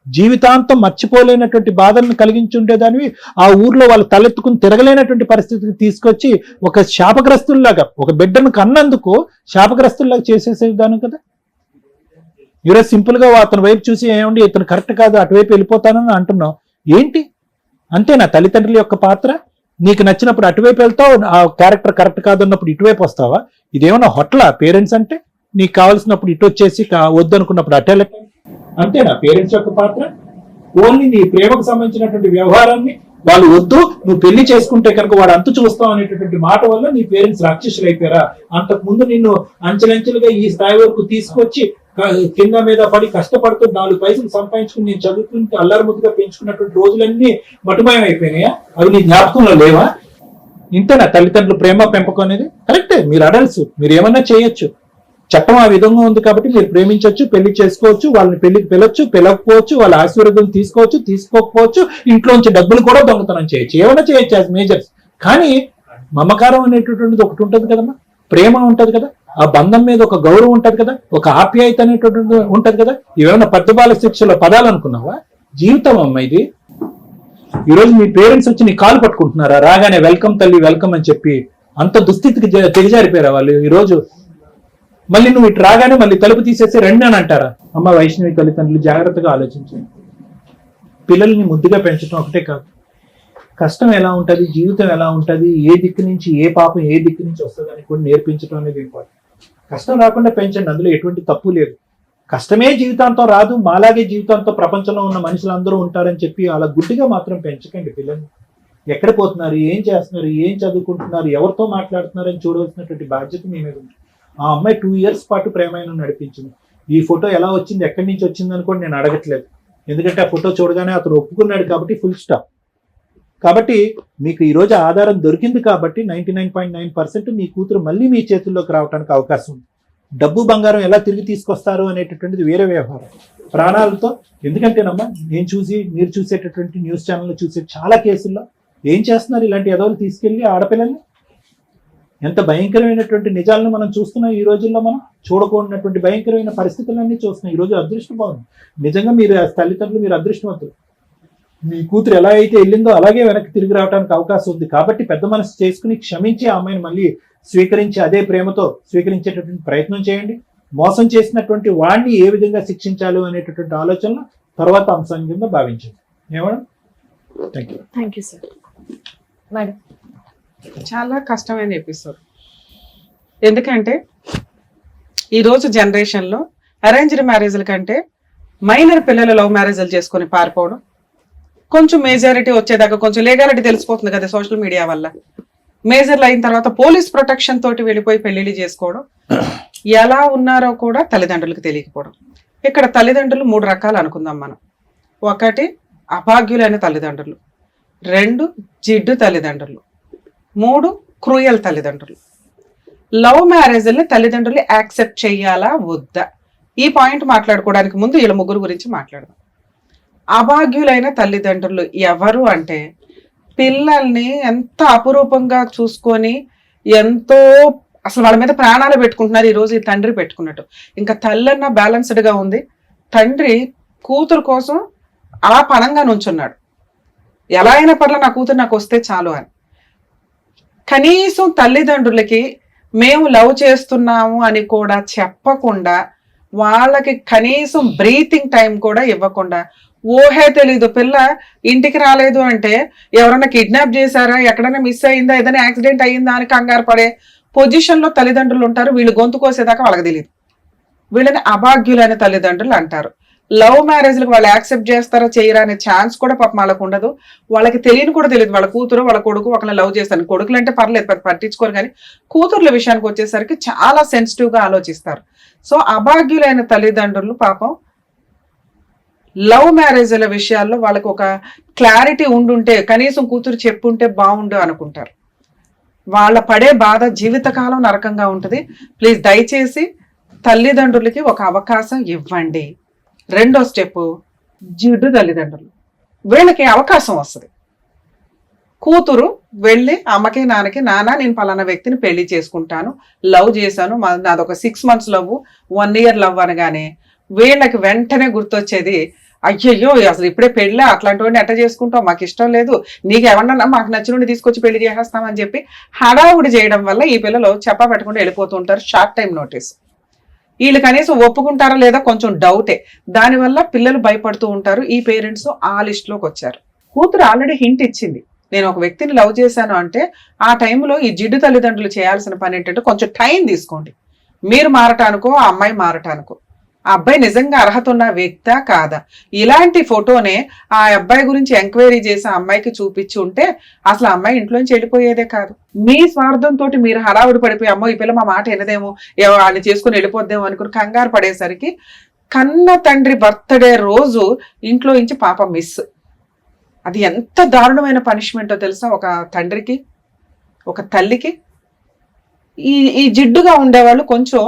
జీవితాంతం మర్చిపోలేనటువంటి బాధలను కలిగించి ఉండేదానివి. ఆ ఊర్లో వాళ్ళు తలెత్తుకుని తిరగలేనటువంటి పరిస్థితికి తీసుకొచ్చి ఒక శాపగ్రస్తుల్లాగా, ఒక బిడ్డను కన్నందుకు శాపగ్రస్తుల్లాగా చేసేసేదాను కదా. ఈరోజు సింపుల్ గా అతని వైపు చూసి ఏమండి ఇతను కరెక్ట్ కాదు, అటువైపు వెళ్ళిపోతానని అంటున్నావు. ఏంటి అంతేనా తల్లిదండ్రుల యొక్క పాత్ర? నీకు నచ్చినప్పుడు అటువైపు వెళ్తావు, ఆ క్యారెక్టర్ కరెక్ట్ కాదు అన్నప్పుడు ఇటువైపు వస్తావా? ఇదేమన్నా హోటలా పేరెంట్స్ అంటే? నీకు కావాల్సినప్పుడు ఇటు వచ్చేసి వద్దనుకున్నప్పుడు అటు వెళ్ళటం అంతేనా పేరెంట్స్ యొక్క పాత్ర? ఓన్లీ నీ ప్రేమకు సంబంధించినటువంటి వ్యవహారాన్ని వాళ్ళు వద్దు, నువ్వు పెళ్లి చేసుకుంటే కనుక వాడు అంతు చూస్తావు అనేటటువంటి మాట వల్ల నీ పేరెంట్స్ రాక్షసులు అయిపోయారా? అంతకు ముందు నిన్ను అంచెలంచెలుగా ఈ స్థాయి వరకు తీసుకొచ్చి కింద మీద పడి కష్టపడుతూ 4 పైసలు సంపాదించుకుని నేను చదువుకుంటూ అల్లరి ముద్దుగా పెంచుకున్నటువంటి రోజులన్నీ మటుమయం అయిపోయినాయా? అవి నీ జ్ఞాపకంలో లేవా? ఇంతేనా తల్లిదండ్రులు ప్రేమ పెంపకం అనేది? కరెక్టే, మీరు అడల్ట్స్, మీరు ఏమన్నా చేయొచ్చు. చట్టం ఆ విధంగా ఉంది కాబట్టి మీరు ప్రేమించవచ్చు, పెళ్లి చేసుకోవచ్చు, వాళ్ళని పెళ్లికి పిలవచ్చు, పిలవకపోవచ్చు, వాళ్ళ ఆశీర్వాదం తీసుకోవచ్చు, తీసుకోకపోవచ్చు, ఇంట్లోంచి డబ్బులు కూడా దొంగతనం చేయొచ్చు, ఏమైనా చేయొచ్చు యాజ్ మేజర్స్. కానీ మమకారం అనేటటువంటిది ఒకటి ఉంటుంది కదమ్మా, ప్రేమ ఉంటది కదా, ఆ బంధం మీద ఒక గౌరవం ఉంటది కదా, ఒక ఆప్యాయత అనేటటువంటి ఉంటది కదా. ఇవేమన్నా పద్యబాల శిక్షలో పదాలు అనుకున్నావా? జీవితం అమ్మ ఇది. ఈరోజు మీ పేరెంట్స్ వచ్చి నీ కాలు పట్టుకుంటున్నారా రాగానే వెల్కమ్ తల్లి వెల్కమ్ అని చెప్పి? అంత దుస్థితికి దిగజారిపోయారా వాళ్ళు? ఈరోజు మళ్ళీ నువ్వు ఇటు రాగానే మళ్ళీ తలుపు తీసేసి రండి అని అంటారా? అమ్మ వైష్ణవి తల్లిదండ్రులు జాగ్రత్తగా ఆలోచించండి. పిల్లల్ని ముద్దుగా పెంచడం ఒకటే కాదు, కష్టం ఎలా ఉంటుంది, జీవితం ఎలా ఉంటుంది, ఏ దిక్కు నుంచి ఏ పాపం ఏ దిక్కు నుంచి వస్తుందని కూడా నేర్పించడం అనేది ఇంపార్టెంట్. కష్టం రాకుండా పెంచండి, అందులో ఎటువంటి తప్పు లేదు. కష్టమే జీవితాంతం రాదు, మాలాగే జీవితాంతం ప్రపంచంలో ఉన్న మనుషులందరూ ఉంటారని చెప్పి అలా గుడ్డిగా మాత్రం పెంచకండి పిల్లల్ని. ఎక్కడ పోతున్నారు, ఏం చేస్తున్నారు, ఏం చదువుకుంటున్నారు, ఎవరితో మాట్లాడుతున్నారు అని చూడవలసినటువంటి బాధ్యత మీ మీద ఉంది. ఆ అమ్మాయి 2 years పాటు ప్రేమాయణం నడిపించింది. ఈ ఫోటో ఎలా వచ్చింది, ఎక్కడి నుంచి వచ్చింది అని కూడా నేను అడగట్లేదు, ఎందుకంటే ఆ ఫోటో చూడగానే అతను ఒప్పుకున్నాడు కాబట్టి ఫుల్ స్టాప్. కాబట్టి మీకు ఈరోజు ఆధారం దొరికింది కాబట్టి 99.9% మీ కూతురు మళ్ళీ మీ చేతుల్లోకి రావడానికి అవకాశం ఉంది. డబ్బు బంగారం ఎలా తిరిగి తీసుకొస్తారు అనేటటువంటిది వేరే వ్యవహారం, ప్రాణాలతో. ఎందుకంటేనమ్మా మీరు చూసేటటువంటి న్యూస్ ఛానల్లో చూసే చాలా కేసుల్లో ఏం చేస్తున్నారు, ఇలాంటి ఎదవలు తీసుకెళ్లి ఆడపిల్లల్ని. ఎంత భయంకరమైనటువంటి నిజాలను మనం చూస్తున్నాం ఈ రోజుల్లో. మనం చూడకూడనటువంటి భయంకరమైన పరిస్థితులన్నీ చూస్తున్నాం. ఈ రోజు అదృష్టం బాగుంది నిజంగా, మీరు తల్లిదండ్రులు మీరు అదృష్టవంతులు. మీ కూతురు ఎలా అయితే వెళ్ళిందో అలాగే వెనక్కి తిరిగి రావడానికి అవకాశం ఉంది. కాబట్టి పెద్ద మనసు చేసుకుని క్షమించి ఆ అమ్మాయిని మళ్ళీ స్వీకరించి అదే ప్రేమతో స్వీకరించేటటువంటి ప్రయత్నం చేయండి. మోసం చేసినటువంటి వాడిని ఏ విధంగా శిక్షించాలి అనేటటువంటి ఆలోచనలు తర్వాత అంశం కింద భావించండి. ఏమన్నా? Thank you sir. మేడం, చాలా కష్టమైన ఎపిసోడ్. ఎందుకంటే ఈరోజు జనరేషన్లో అరేంజ్డ్ మ్యారేజ్ల కంటే మైనర్ పిల్లలు లవ్ మ్యారేజ్లు చేసుకొని పారిపోవడం, కొంచెం మేజారిటీ వచ్చేదాకా కొంచెం లీగాలిటీ తెలిసిపోతుంది కదా సోషల్ మీడియా వల్ల. మేజర్లు అయిన తర్వాత పోలీస్ ప్రొటెక్షన్ తోటి వెళ్ళిపోయి పెళ్లిళ్ళు చేసుకోవడం, ఎలా ఉన్నారో కూడా తల్లిదండ్రులకు తెలియకపోవడం. ఇక్కడ తల్లిదండ్రులు 3 రకాలు అనుకుందాం మనం. 1 అభాగ్యులైన తల్లిదండ్రులు, 2 జిడ్డు తల్లిదండ్రులు, 3 క్రూయల్ తల్లిదండ్రులు. లవ్ మ్యారేజ్ని తల్లిదండ్రులు యాక్సెప్ట్ చేయాలా వద్దా, ఈ పాయింట్ మాట్లాడుకోవడానికి ముందు వీళ్ళ 3 గురించి మాట్లాడదాం. అభాగ్యులైన తల్లిదండ్రులు ఎవరు అంటే, పిల్లల్ని ఎంత అపురూపంగా చూసుకొని ఎంతో అసలు వాళ్ళ మీద ప్రాణాలు పెట్టుకుంటున్నారు ఈరోజు ఈ తండ్రి పెట్టుకున్నట్టు. ఇంకా తల్లన్న బ్యాలెన్స్డ్గా ఉంది, తండ్రి కూతురు కోసం అలా పణంగా నుంచున్నాడు. ఎలా అయినా పర్ల నా కూతురు నాకు వస్తే చాలు అని. కనీసం తల్లిదండ్రులకి మేము లవ్ చేస్తున్నాము అని కూడా చెప్పకుండా, వాళ్ళకి కనీసం బ్రీతింగ్ టైం కూడా ఇవ్వకుండా ఊహే తెలీదు. పిల్ల ఇంటికి రాలేదు అంటే ఎవరైనా కిడ్నాప్ చేశారా, ఎక్కడైనా మిస్ అయిందా, ఏదైనా యాక్సిడెంట్ అయ్యిందా అని కంగారు పడే పొజిషన్ లో తల్లిదండ్రులు ఉంటారు. వీళ్ళు గొంతు కోసేదాకా వాళ్ళకి తెలియదు. వీళ్ళని అభాగ్యులైన తల్లిదండ్రులు అంటారు. లవ్ మ్యారేజ్లకు వాళ్ళు యాక్సెప్ట్ చేస్తారా చేయరా అనే ఛాన్స్ కూడా పాపం వాళ్ళకు ఉండదు. వాళ్ళకి తెలియని కూడా తెలియదు వాళ్ళ కూతురు వాళ్ళ కొడుకు ఒకరిని లవ్ చేస్తాను. కొడుకులు అంటే పర్లేదు, పట్టించుకోరు, కానీ కూతుర్ల విషయానికి వచ్చేసరికి చాలా సెన్సిటివ్ గా ఆలోచిస్తారు. సో అభాగ్యులైన తల్లిదండ్రులు పాపం లవ్ మ్యారేజ్ల విషయాల్లో వాళ్ళకి ఒక క్లారిటీ ఉండుంటే, కనీసం కూతురు చెప్పుంటే బాగుండు అనుకుంటారు. వాళ్ళ పడే బాధ జీవితకాలం నరకంగా ఉంటుంది. ప్లీజ్ దయచేసి తల్లిదండ్రులకి ఒక అవకాశం ఇవ్వండి. రెండో స్టెప్, జిడ్డు తల్లిదండ్రులు. వీళ్ళకి అవకాశం వస్తుంది. కూతురు వెళ్ళి అమ్మకి నాన్నకి, నాన్న నేను పలానా వ్యక్తిని పెళ్లి చేసుకుంటాను, లవ్ చేశాను, నాదొక 6 months లవ్, 1 year లవ్ అనగానే వీళ్ళకి వెంటనే గుర్తొచ్చేది, అయ్యయ్యో అసలు ఇప్పుడే పెళ్ళా, అట్లాంటి వాడిని ఎట్ట చేసుకుంటావు, మాకు ఇష్టం లేదు, నీకు ఎవరన్నా మాకు నచ్చినోడిని తీసుకొచ్చి పెళ్లి చేసేస్తామని చెప్పి హడావుడి చేయడం వల్ల ఈ పిల్లలు చెప్పా పెట్టకుండా వెళ్ళిపోతూ ఉంటారు. Short time notice. వీళ్ళు కనీసం ఒప్పుకుంటారా లేదా కొంచెం డౌటే. దానివల్ల పిల్లలు భయపడుతూ ఉంటారు. ఈ పేరెంట్స్ ఆ లిస్ట్ లోకి వచ్చారు. కూతురు ఆల్రెడీ హింట్ ఇచ్చింది, నేను ఒక వ్యక్తిని లవ్ చేశాను అంటే. ఆ టైంలో ఈ జిడ్డు తల్లిదండ్రులు చేయాల్సిన పని ఏంటంటే కొంచెం టైం తీసుకోండి. మీరు మారటానికో ఆ అమ్మాయి మారటానికో. ఆ అబ్బాయి నిజంగా అర్హత ఉన్న వ్యక్తా కాదా, ఇలాంటి ఫోటోనే ఆ అబ్బాయి గురించి ఎంక్వైరీ చేసి ఆ అమ్మాయికి చూపించి ఉంటే అసలు ఆ అమ్మాయి ఇంట్లోంచి వెళ్ళిపోయేదే కాదు. మీ స్వార్థంతో మీరు హడావుడి పడిపోయి, అమ్మో ఈ పిల్ల మా మాట వినదేమో, వాళ్ళని చేసుకుని వెళ్ళిపోద్దేమో అనుకుని కంగారు పడేసరికి కన్న తండ్రి బర్త్డే రోజు ఇంట్లో నుంచి పాప మిస్. అది ఎంత దారుణమైన పనిష్మెంటో తెలుసా ఒక తండ్రికి, ఒక తల్లికి. ఈ జిడ్డుగా ఉండేవాళ్ళు కొంచెం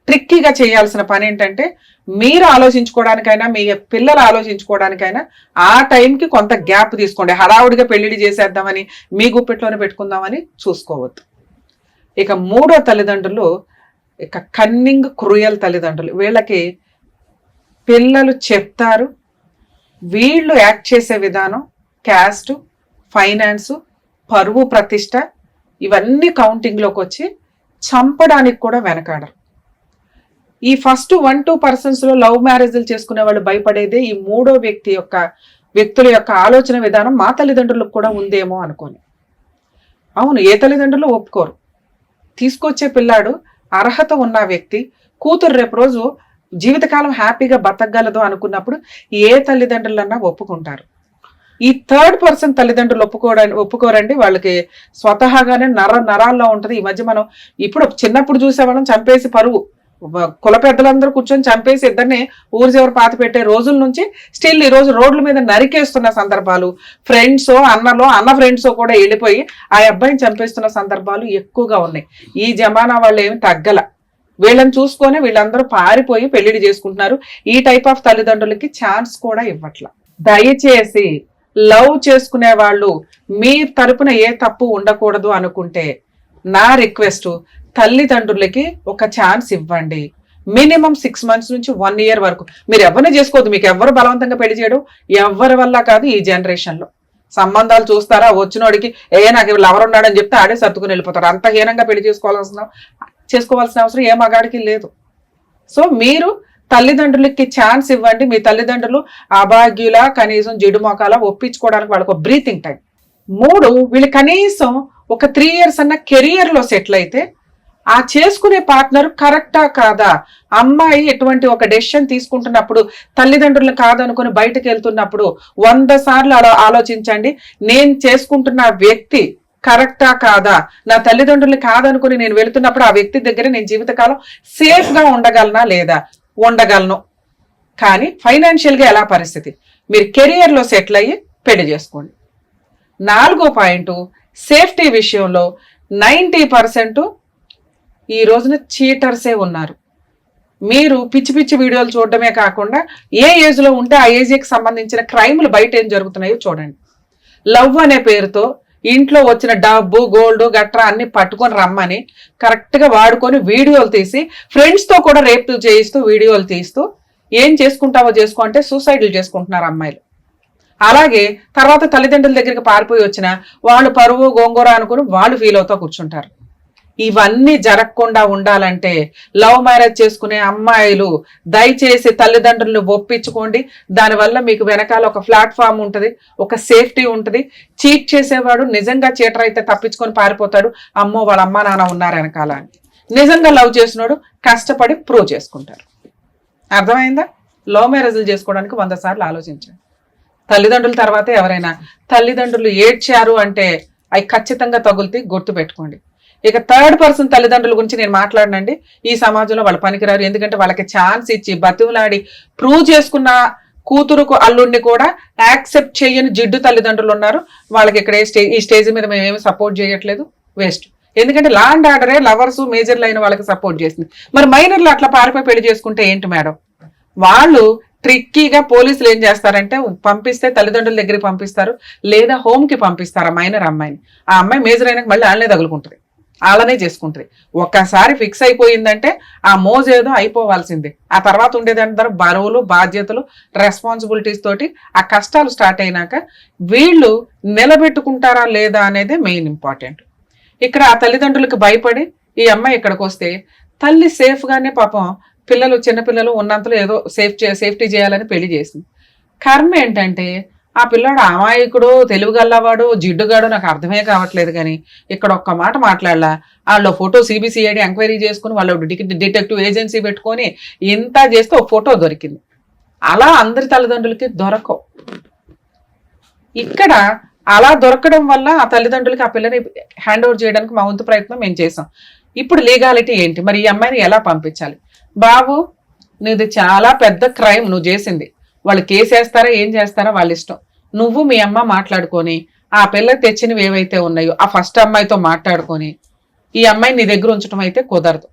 ట్రిక్కీగా చేయాల్సిన పని ఏంటంటే, మీరు ఆలోచించుకోవడానికైనా మీ పిల్లలు ఆలోచించుకోవడానికైనా ఆ టైంకి కొంత గ్యాప్ తీసుకోండి. హడావుడిగా పెళ్లిడి చేసేద్దామని మీ గుప్పెట్లోనే పెట్టుకుందామని చూసుకోవద్దు. ఇక మూడో తల్లిదండ్రులు ఇక కన్నింగ్ క్రూయల్ తల్లిదండ్రులు. వీళ్ళకి పిల్లలు చెప్తారు, వీళ్ళు యాక్ట్ చేసే విధానం, క్యాస్ట్, ఫైనాన్స్, పరువు ప్రతిష్ట ఇవన్నీ కౌంటింగ్లోకి వచ్చి చంపడానికి కూడా వెనకాడరు. ఈ ఫస్ట్ 1-2% లో లవ్ మ్యారేజ్లు చేసుకునే వాళ్ళు భయపడేదే ఈ మూడో వ్యక్తుల యొక్క ఆలోచన విధానం మా తల్లిదండ్రులకు కూడా ఉందేమో అనుకోని. అవును, ఏ తల్లిదండ్రులు ఒప్పుకోరు. తీసుకొచ్చే పిల్లాడు అర్హత ఉన్న వ్యక్తి, కూతురు రేపు రోజు జీవితకాలం హ్యాపీగా బతకగలదు అనుకున్నప్పుడు ఏ తల్లిదండ్రులన్నా ఒప్పుకుంటారు. ఈ 3rd తల్లిదండ్రులు ఒప్పుకోరండి. వాళ్ళకి స్వతహాగానే నరాల్లో ఉంటది. ఈ మధ్య మనం ఇప్పుడు చిన్నప్పుడు చూసేవాళ్ళం చంపేసి పరువు, కుల పెద్దలందరూ కూర్చొని చంపేసి ఇద్దరిని ఊరి చివరి పాతి పెట్టే రోజుల నుంచి స్టిల్ ఈ రోజు రోడ్ల మీద నరికేస్తున్న సందర్భాలు, ఫ్రెండ్స్ అన్న ఫ్రెండ్స్ కూడా వెళ్ళిపోయి ఆ అబ్బాయిని చంపేస్తున్న సందర్భాలు ఎక్కువగా ఉన్నాయి. ఈ జమానా వాళ్ళు ఏమి తగ్గల. వీళ్ళని చూసుకొని వీళ్ళందరూ పారిపోయి పెళ్లిడి చేసుకుంటున్నారు. ఈ టైప్ ఆఫ్ తల్లిదండ్రులకి ఛాన్స్ కూడా ఇవ్వట్ల. దయచేసి లవ్ చేసుకునే వాళ్ళు మీ తరపున ఏ తప్పు ఉండకూడదు అనుకుంటే నా రిక్వెస్ట్, తల్లిదండ్రులకి ఒక ఛాన్స్ ఇవ్వండి. మినిమం 6 months నుంచి 1 year వరకు. మీరు ఎవరిని చేసుకోవద్దు. మీకు ఎవరు బలవంతంగా పెళ్లి చేయడం ఎవరి వల్ల కాదు. ఈ జనరేషన్ లో సంబంధాలు చూస్తారా, వచ్చినోడికి నాకు లవర్ ఉన్నాడని చెప్తే ఆడే సర్దుకుని వెళ్ళిపోతారు. అంత హీనంగా పెళ్లి చేసుకోవాల్సిన అవసరం ఏ మగాడికి లేదు. సో మీరు తల్లిదండ్రులకి ఛాన్స్ ఇవ్వండి. మీ తల్లిదండ్రులు అభాగ్యుల కనీసం జిడు మొకాల ఒప్పించుకోవడానికి వాళ్ళకు బ్రీతింగ్ టైం. 3, వీళ్ళు కనీసం ఒక 3 years అన్న కెరియర్ లో సెటిల్ అయితే ఆ చేసుకునే పార్ట్నర్ కరెక్టా కాదా, అమ్మాయి ఎటువంటి ఒక డెసిషన్ తీసుకుంటున్నప్పుడు తల్లిదండ్రులను కాదనుకుని బయటకు వెళ్తున్నప్పుడు 100 సార్లు ఆలోచించండి. నేను చేసుకుంటున్న వ్యక్తి కరెక్టా కాదా, నా తల్లిదండ్రులు కాదనుకుని నేను వెళుతున్నప్పుడు ఆ వ్యక్తి దగ్గర నేను జీవితకాలం సేఫ్ గా ఉండగలనా లేదా, ఉండగలను. కానీ ఫైనాన్షియల్ గా ఎలా పరిస్థితి, మీరు కెరియర్ లో సెటిల్ అయ్యి పెళ్లి చేసుకోండి. 4వ పాయింట్, సేఫ్టీ విషయంలో 90% ఈ రోజున చీటర్సే ఉన్నారు. మీరు పిచ్చి పిచ్చి వీడియోలు చూడడమే కాకుండా ఏ ఏజ్ లో ఉంటే ఆ ఏజ్కి సంబంధించిన క్రైమ్లు బయట ఏం జరుగుతున్నాయో చూడండి. లవ్ అనే పేరుతో ఇంట్లో వచ్చిన డబ్బు, గోల్డ్ గట్రా అన్ని పట్టుకొని రమ్మని కరెక్ట్ గా వాడుకొని వీడియోలు తీసి ఫ్రెండ్స్ తో కూడా రేప్ చేయిస్తూ వీడియోలు తీస్తూ ఏం చేసుకుంటావో చేసుకో అంటే సూసైడ్లు చేసుకుంటున్నారు అమ్మాయిలు. అలాగే తర్వాత తల్లిదండ్రుల దగ్గరికి పారిపోయి వచ్చిన వాళ్ళు పరువు గోంగూర అనుకుని వాళ్ళు ఫీల్ అవుతూ కూర్చుంటారు. ఇవన్నీ జరగకుండా ఉండాలంటే లవ్ మ్యారేజ్ చేసుకునే అమ్మాయిలు దయచేసి తల్లిదండ్రులను ఒప్పించుకోండి. దానివల్ల మీకు వెనకాల ఒక ప్లాట్ఫామ్ ఉంటుంది, ఒక సేఫ్టీ ఉంటుంది. చీట్ చేసేవాడు నిజంగా చీటర్ అయితే తప్పించుకొని పారిపోతాడు, అమ్మో వాళ్ళ అమ్మా నాన్న ఉన్నారు వెనకాల అని. నిజంగా లవ్ చేసినోడు కష్టపడి ప్రూవ్ చేసుకుంటారు. అర్థమైందా? లవ్ మ్యారేజ్లు చేసుకోవడానికి 100 సార్లు ఆలోచించండి. తల్లిదండ్రుల తర్వాతే ఎవరైనా. తల్లిదండ్రులు ఏడ్చారు అంటే అవి ఖచ్చితంగా తగులుతాయి, గుర్తు పెట్టుకోండి. ఇక థర్డ్ పర్సన్ తల్లిదండ్రుల గురించి నేను మాట్లాడనండి. ఈ సమాజంలో వాళ్ళు పనికిరారు. ఎందుకంటే వాళ్ళకి ఛాన్స్ ఇచ్చి బతివులాడి ప్రూవ్ చేసుకున్న కూతురుకు అల్లుడిని కూడా యాక్సెప్ట్ చేయని జిడ్డు తల్లిదండ్రులు ఉన్నారు. వాళ్ళకి ఇక్కడ ఈ స్టేజ్ మీద మేము ఏమి సపోర్ట్ చేయట్లేదు, వేస్ట్. ఎందుకంటే లా అండ్ ఆర్డరే లవర్స్ మేజర్లు అయిన వాళ్ళకి సపోర్ట్ చేసింది. మరి మైనర్లు అట్లా పారిపోయి పెళ్లి చేసుకుంటే ఏంటి మేడం? వాళ్ళు ట్రిక్కీగా పోలీసులు ఏం చేస్తారంటే పంపిస్తే తల్లిదండ్రుల దగ్గరికి పంపిస్తారు, లేదా హోమ్ కి పంపిస్తారు ఆ మైనర్ అమ్మాయిని. ఆ అమ్మాయి మేజర్ అయినాక మళ్ళీ వాళ్ళనే తగులుకుంటుంది, వాళ్ళనే చేసుకుంటుంది. ఒక్కసారి ఫిక్స్ అయిపోయిందంటే ఆ మోజు ఏదో అయిపోవాల్సిందే. ఆ తర్వాత ఉండేదంటారు బరువులు, బాధ్యతలు, రెస్పాన్సిబిలిటీస్ తోటి ఆ కష్టాలు స్టార్ట్ అయినాక వీళ్ళు నిలబెట్టుకుంటారా లేదా అనేది మెయిన్ ఇంపార్టెంట్. ఇక్కడ ఆ తల్లిదండ్రులకు భయపడి ఈ అమ్మాయి ఇక్కడికి వస్తే తల్లి సేఫ్ గానే పాపం పిల్లలు చిన్నపిల్లలు ఉన్నంతలో ఏదో సేఫ్టీ చేయాలని పెళ్లి చేసింది. కర్మ ఏంటంటే ఆ పిల్లాడు అమాయకుడు, తెలుగుగల్లవాడు, జిడ్డుగాడు నాకు అర్థమే కావట్లేదు. కానీ ఇక్కడ ఒక్క మాట మాట్లాడలా, వాళ్ళు ఫోటో సిబిసిఐడి ఎంక్వైరీ చేసుకుని వాళ్ళు డిటెక్టివ్ ఏజెన్సీ పెట్టుకొని ఇంత చేస్తే ఒక ఫోటో దొరికింది. అలా అందరి తల్లిదండ్రులకి దొరకవు. ఇక్కడ అలా దొరకడం వల్ల ఆ తల్లిదండ్రులకి ఆ పిల్లని హ్యాండ్ ఓవర్ చేయడానికి మా వంతు ప్రయత్నం మేము చేసాం. ఇప్పుడు లీగాలిటీ ఏంటి? మరి ఈ అమ్మాయిని ఎలా పంపించాలి? బాబు నీది చాలా పెద్ద క్రైమ్ నువ్వు చేసింది, వాళ్ళు కేసు వేస్తారా ఏం చేస్తారా వాళ్ళ ఇష్టం. నువ్వు మీ అమ్మ మాట్లాడుకొని ఆ పిల్ల తెచ్చినవి ఏవైతే ఉన్నాయో ఆ ఫస్ట్ అమ్మాయితో మాట్లాడుకొని ఈ అమ్మాయిని నీ దగ్గర ఉంచడం అయితే కుదరదు.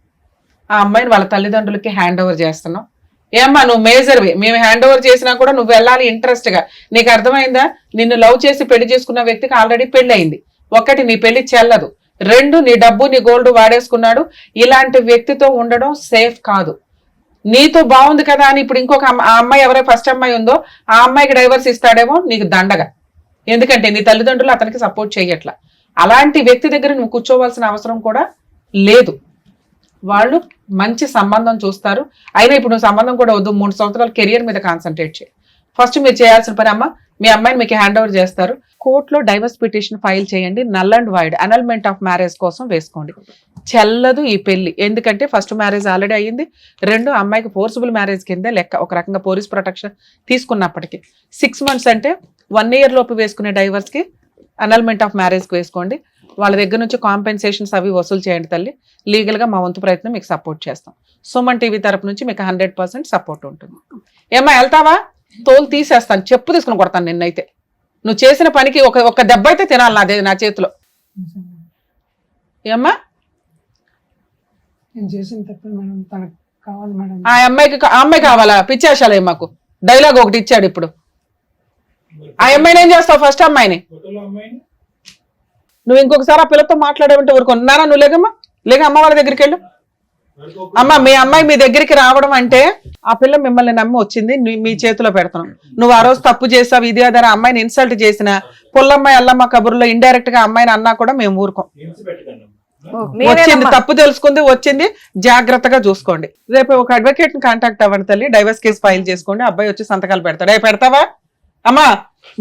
ఆ అమ్మాయిని వాళ్ళ తల్లిదండ్రులకి హ్యాండ్ ఓవర్ చేస్తున్నావు. ఏమ్మా నువ్వు మేజర్వి, మేము హ్యాండ్ ఓవర్ చేసినా కూడా నువ్వు వెళ్ళాలి ఇంట్రెస్ట్ గా. నీకు అర్థమైందా? నిన్ను లవ్ చేసి పెళ్లి చేసుకున్న వ్యక్తికి ఆల్రెడీ పెళ్లి అయింది. ఒకటి, నీ పెళ్లి చెల్లదు. 2, నీ డబ్బు నీ గోల్డ్ వాడేసుకున్నాడు. ఇలాంటి వ్యక్తితో ఉండడం సేఫ్ కాదు. నీతో బాగుంది కదా అని ఇప్పుడు ఇంకొక ఆ అమ్మాయి ఎవరైతే ఫస్ట్ అమ్మాయి ఉందో ఆ అమ్మాయికి డైవర్స్ ఇస్తాడేమో నీకు దండగా. ఎందుకంటే నీ తల్లిదండ్రులు అతనికి సపోర్ట్ చేయట్లా. అలాంటి వ్యక్తి దగ్గర నువ్వు కూర్చోవలసిన అవసరం కూడా లేదు. వాళ్ళు మంచి సంబంధం చూస్తారు. అయినా ఇప్పుడు నువ్వు సంబంధం కూడా వద్దు, 3 సంవత్సరాల కెరియర్ మీద కాన్సన్ట్రేట్ చేయి. ఫస్ట్ మీరు చేయాల్సిన పని, అమ్మ మీ అమ్మాయిని మీకు హ్యాండ్ ఓవర్ చేస్తారు, కోర్టులో డైవర్స్ పిటిషన్ ఫైల్ చేయండి. Null and wide annulment of marriage కోసం వేసుకోండి. చెల్లదు ఈ పెళ్లి. ఎందుకంటే ఫస్ట్ మ్యారేజ్ ఆల్రెడీ అయ్యింది. 2, అమ్మాయికి ఫోర్సిబుల్ మ్యారేజ్ కింద లెక్క. ఒక రకంగా పోలీస్ ప్రొటెక్షన్ తీసుకున్నప్పటికీ 6 months అంటే 1 year లోపు వేసుకునే డైవర్స్ కి అనల్మెంట్ ఆఫ్ మ్యారేజ్ కి వేసుకోండి. వాళ్ళ దగ్గర నుంచి కాంపెన్సేషన్స్ అవి వసూలు చేయండి తల్లి. లీగల్ గా మా వంతు ప్రయత్నం మీకు సపోర్ట్ చేస్తాం. సుమన్ టీవీ తరపు నుంచి మీకు 100% సపోర్ట్ ఉంటుంది. ఏమ్మా వెళ్తావా? తోలు తీసేస్తాను, చెప్పు తీసుకుని కొడతాను నిన్నైతే. నువ్వు చేసిన పనికి ఒక దెబ్బ అయితే తినాలి నా చేతిలో. ఏమ్మా ఆ అమ్మాయి కావాలా? పిచ్చేసాలే మాకు డైలాగ్ ఒకటి ఇచ్చాడు ఇప్పుడు. ఆ అమ్మాయిని ఏం చేస్తావు? ఫస్ట్ అమ్మాయిని నువ్వు ఇంకొకసారి ఆ పిల్లతో మాట్లాడేమంటే ఊరుకున్నారా? నువ్వు లేకమ్మా, లేక అమ్మ వాళ్ళ దగ్గరికి వెళ్ళు. అమ్మ మీ అమ్మాయి మీ దగ్గరికి రావడం అంటే ఆ పిల్ల మిమ్మల్ని నమ్మి వచ్చింది, మీ చేతిలో పెడతాను. నువ్వు ఆ రోజు తప్పు చేసావు, ఇది అదే అమ్మాయిని ఇన్సల్ట్ చేసిన పుల్లమ్మాయి అల్లమ్మ కబుర్లో ఇండైరెక్ట్ గా అమ్మాయిని అన్నా కూడా మేము ఊరుకోం. వచ్చింది తప్పు తెలుసుకుంది, వచ్చింది జాగ్రత్తగా చూసుకోండి. రేపు ఒక అడ్వకేట్ ని కాంటాక్ట్ అవ్వండి తల్లి, డైవర్స్ కేసు ఫైల్ చేసుకోండి. అబ్బాయి వచ్చి సంతకాలు పెడతాడు. పెడతావా అమ్మా?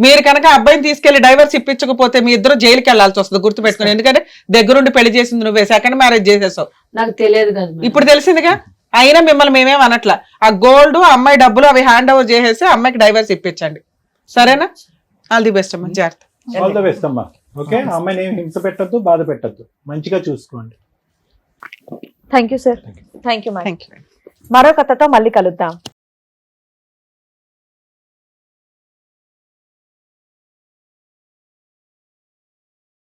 మీరు కనుక అబ్బాయిని తీసుకెళ్లి డైవర్స్ ఇప్పించకపోతే మీ ఇద్దరు జైలుకి వెళ్లాల్సి వస్తుంది, గుర్తుపెట్టుకుని. ఎందుకంటే దగ్గరుండి పెళ్లి చేసింది నువ్వే, సెకండ్ మ్యారేజ్ చేసేసావు. నాకు తెలియదు కదా, ఇప్పుడు తెలిసిందిగా. అయినా మిమ్మల్ని మేమేం అనట్లా. ఆ గోల్డ్, అమ్మాయి డబ్బులు అవి హ్యాండ్ ఓవర్ చేసేసి అమ్మాయికి డైవర్స్ ఇప్పించండి, సరేనా? ఆల్ ది బెస్ట్ అమ్మా, జాగ్రత్త. ఆల్ ది బెస్ట్ అమ్మా. ఓకే, అమ్మాయిని ఏం హింస పెట్టద్దు, బాధ పెట్టద్దు, మంచిగా చూసుకోండి. Thank you sir. Thank you madam. మరో కథతో మళ్ళీ కలుద్దాం.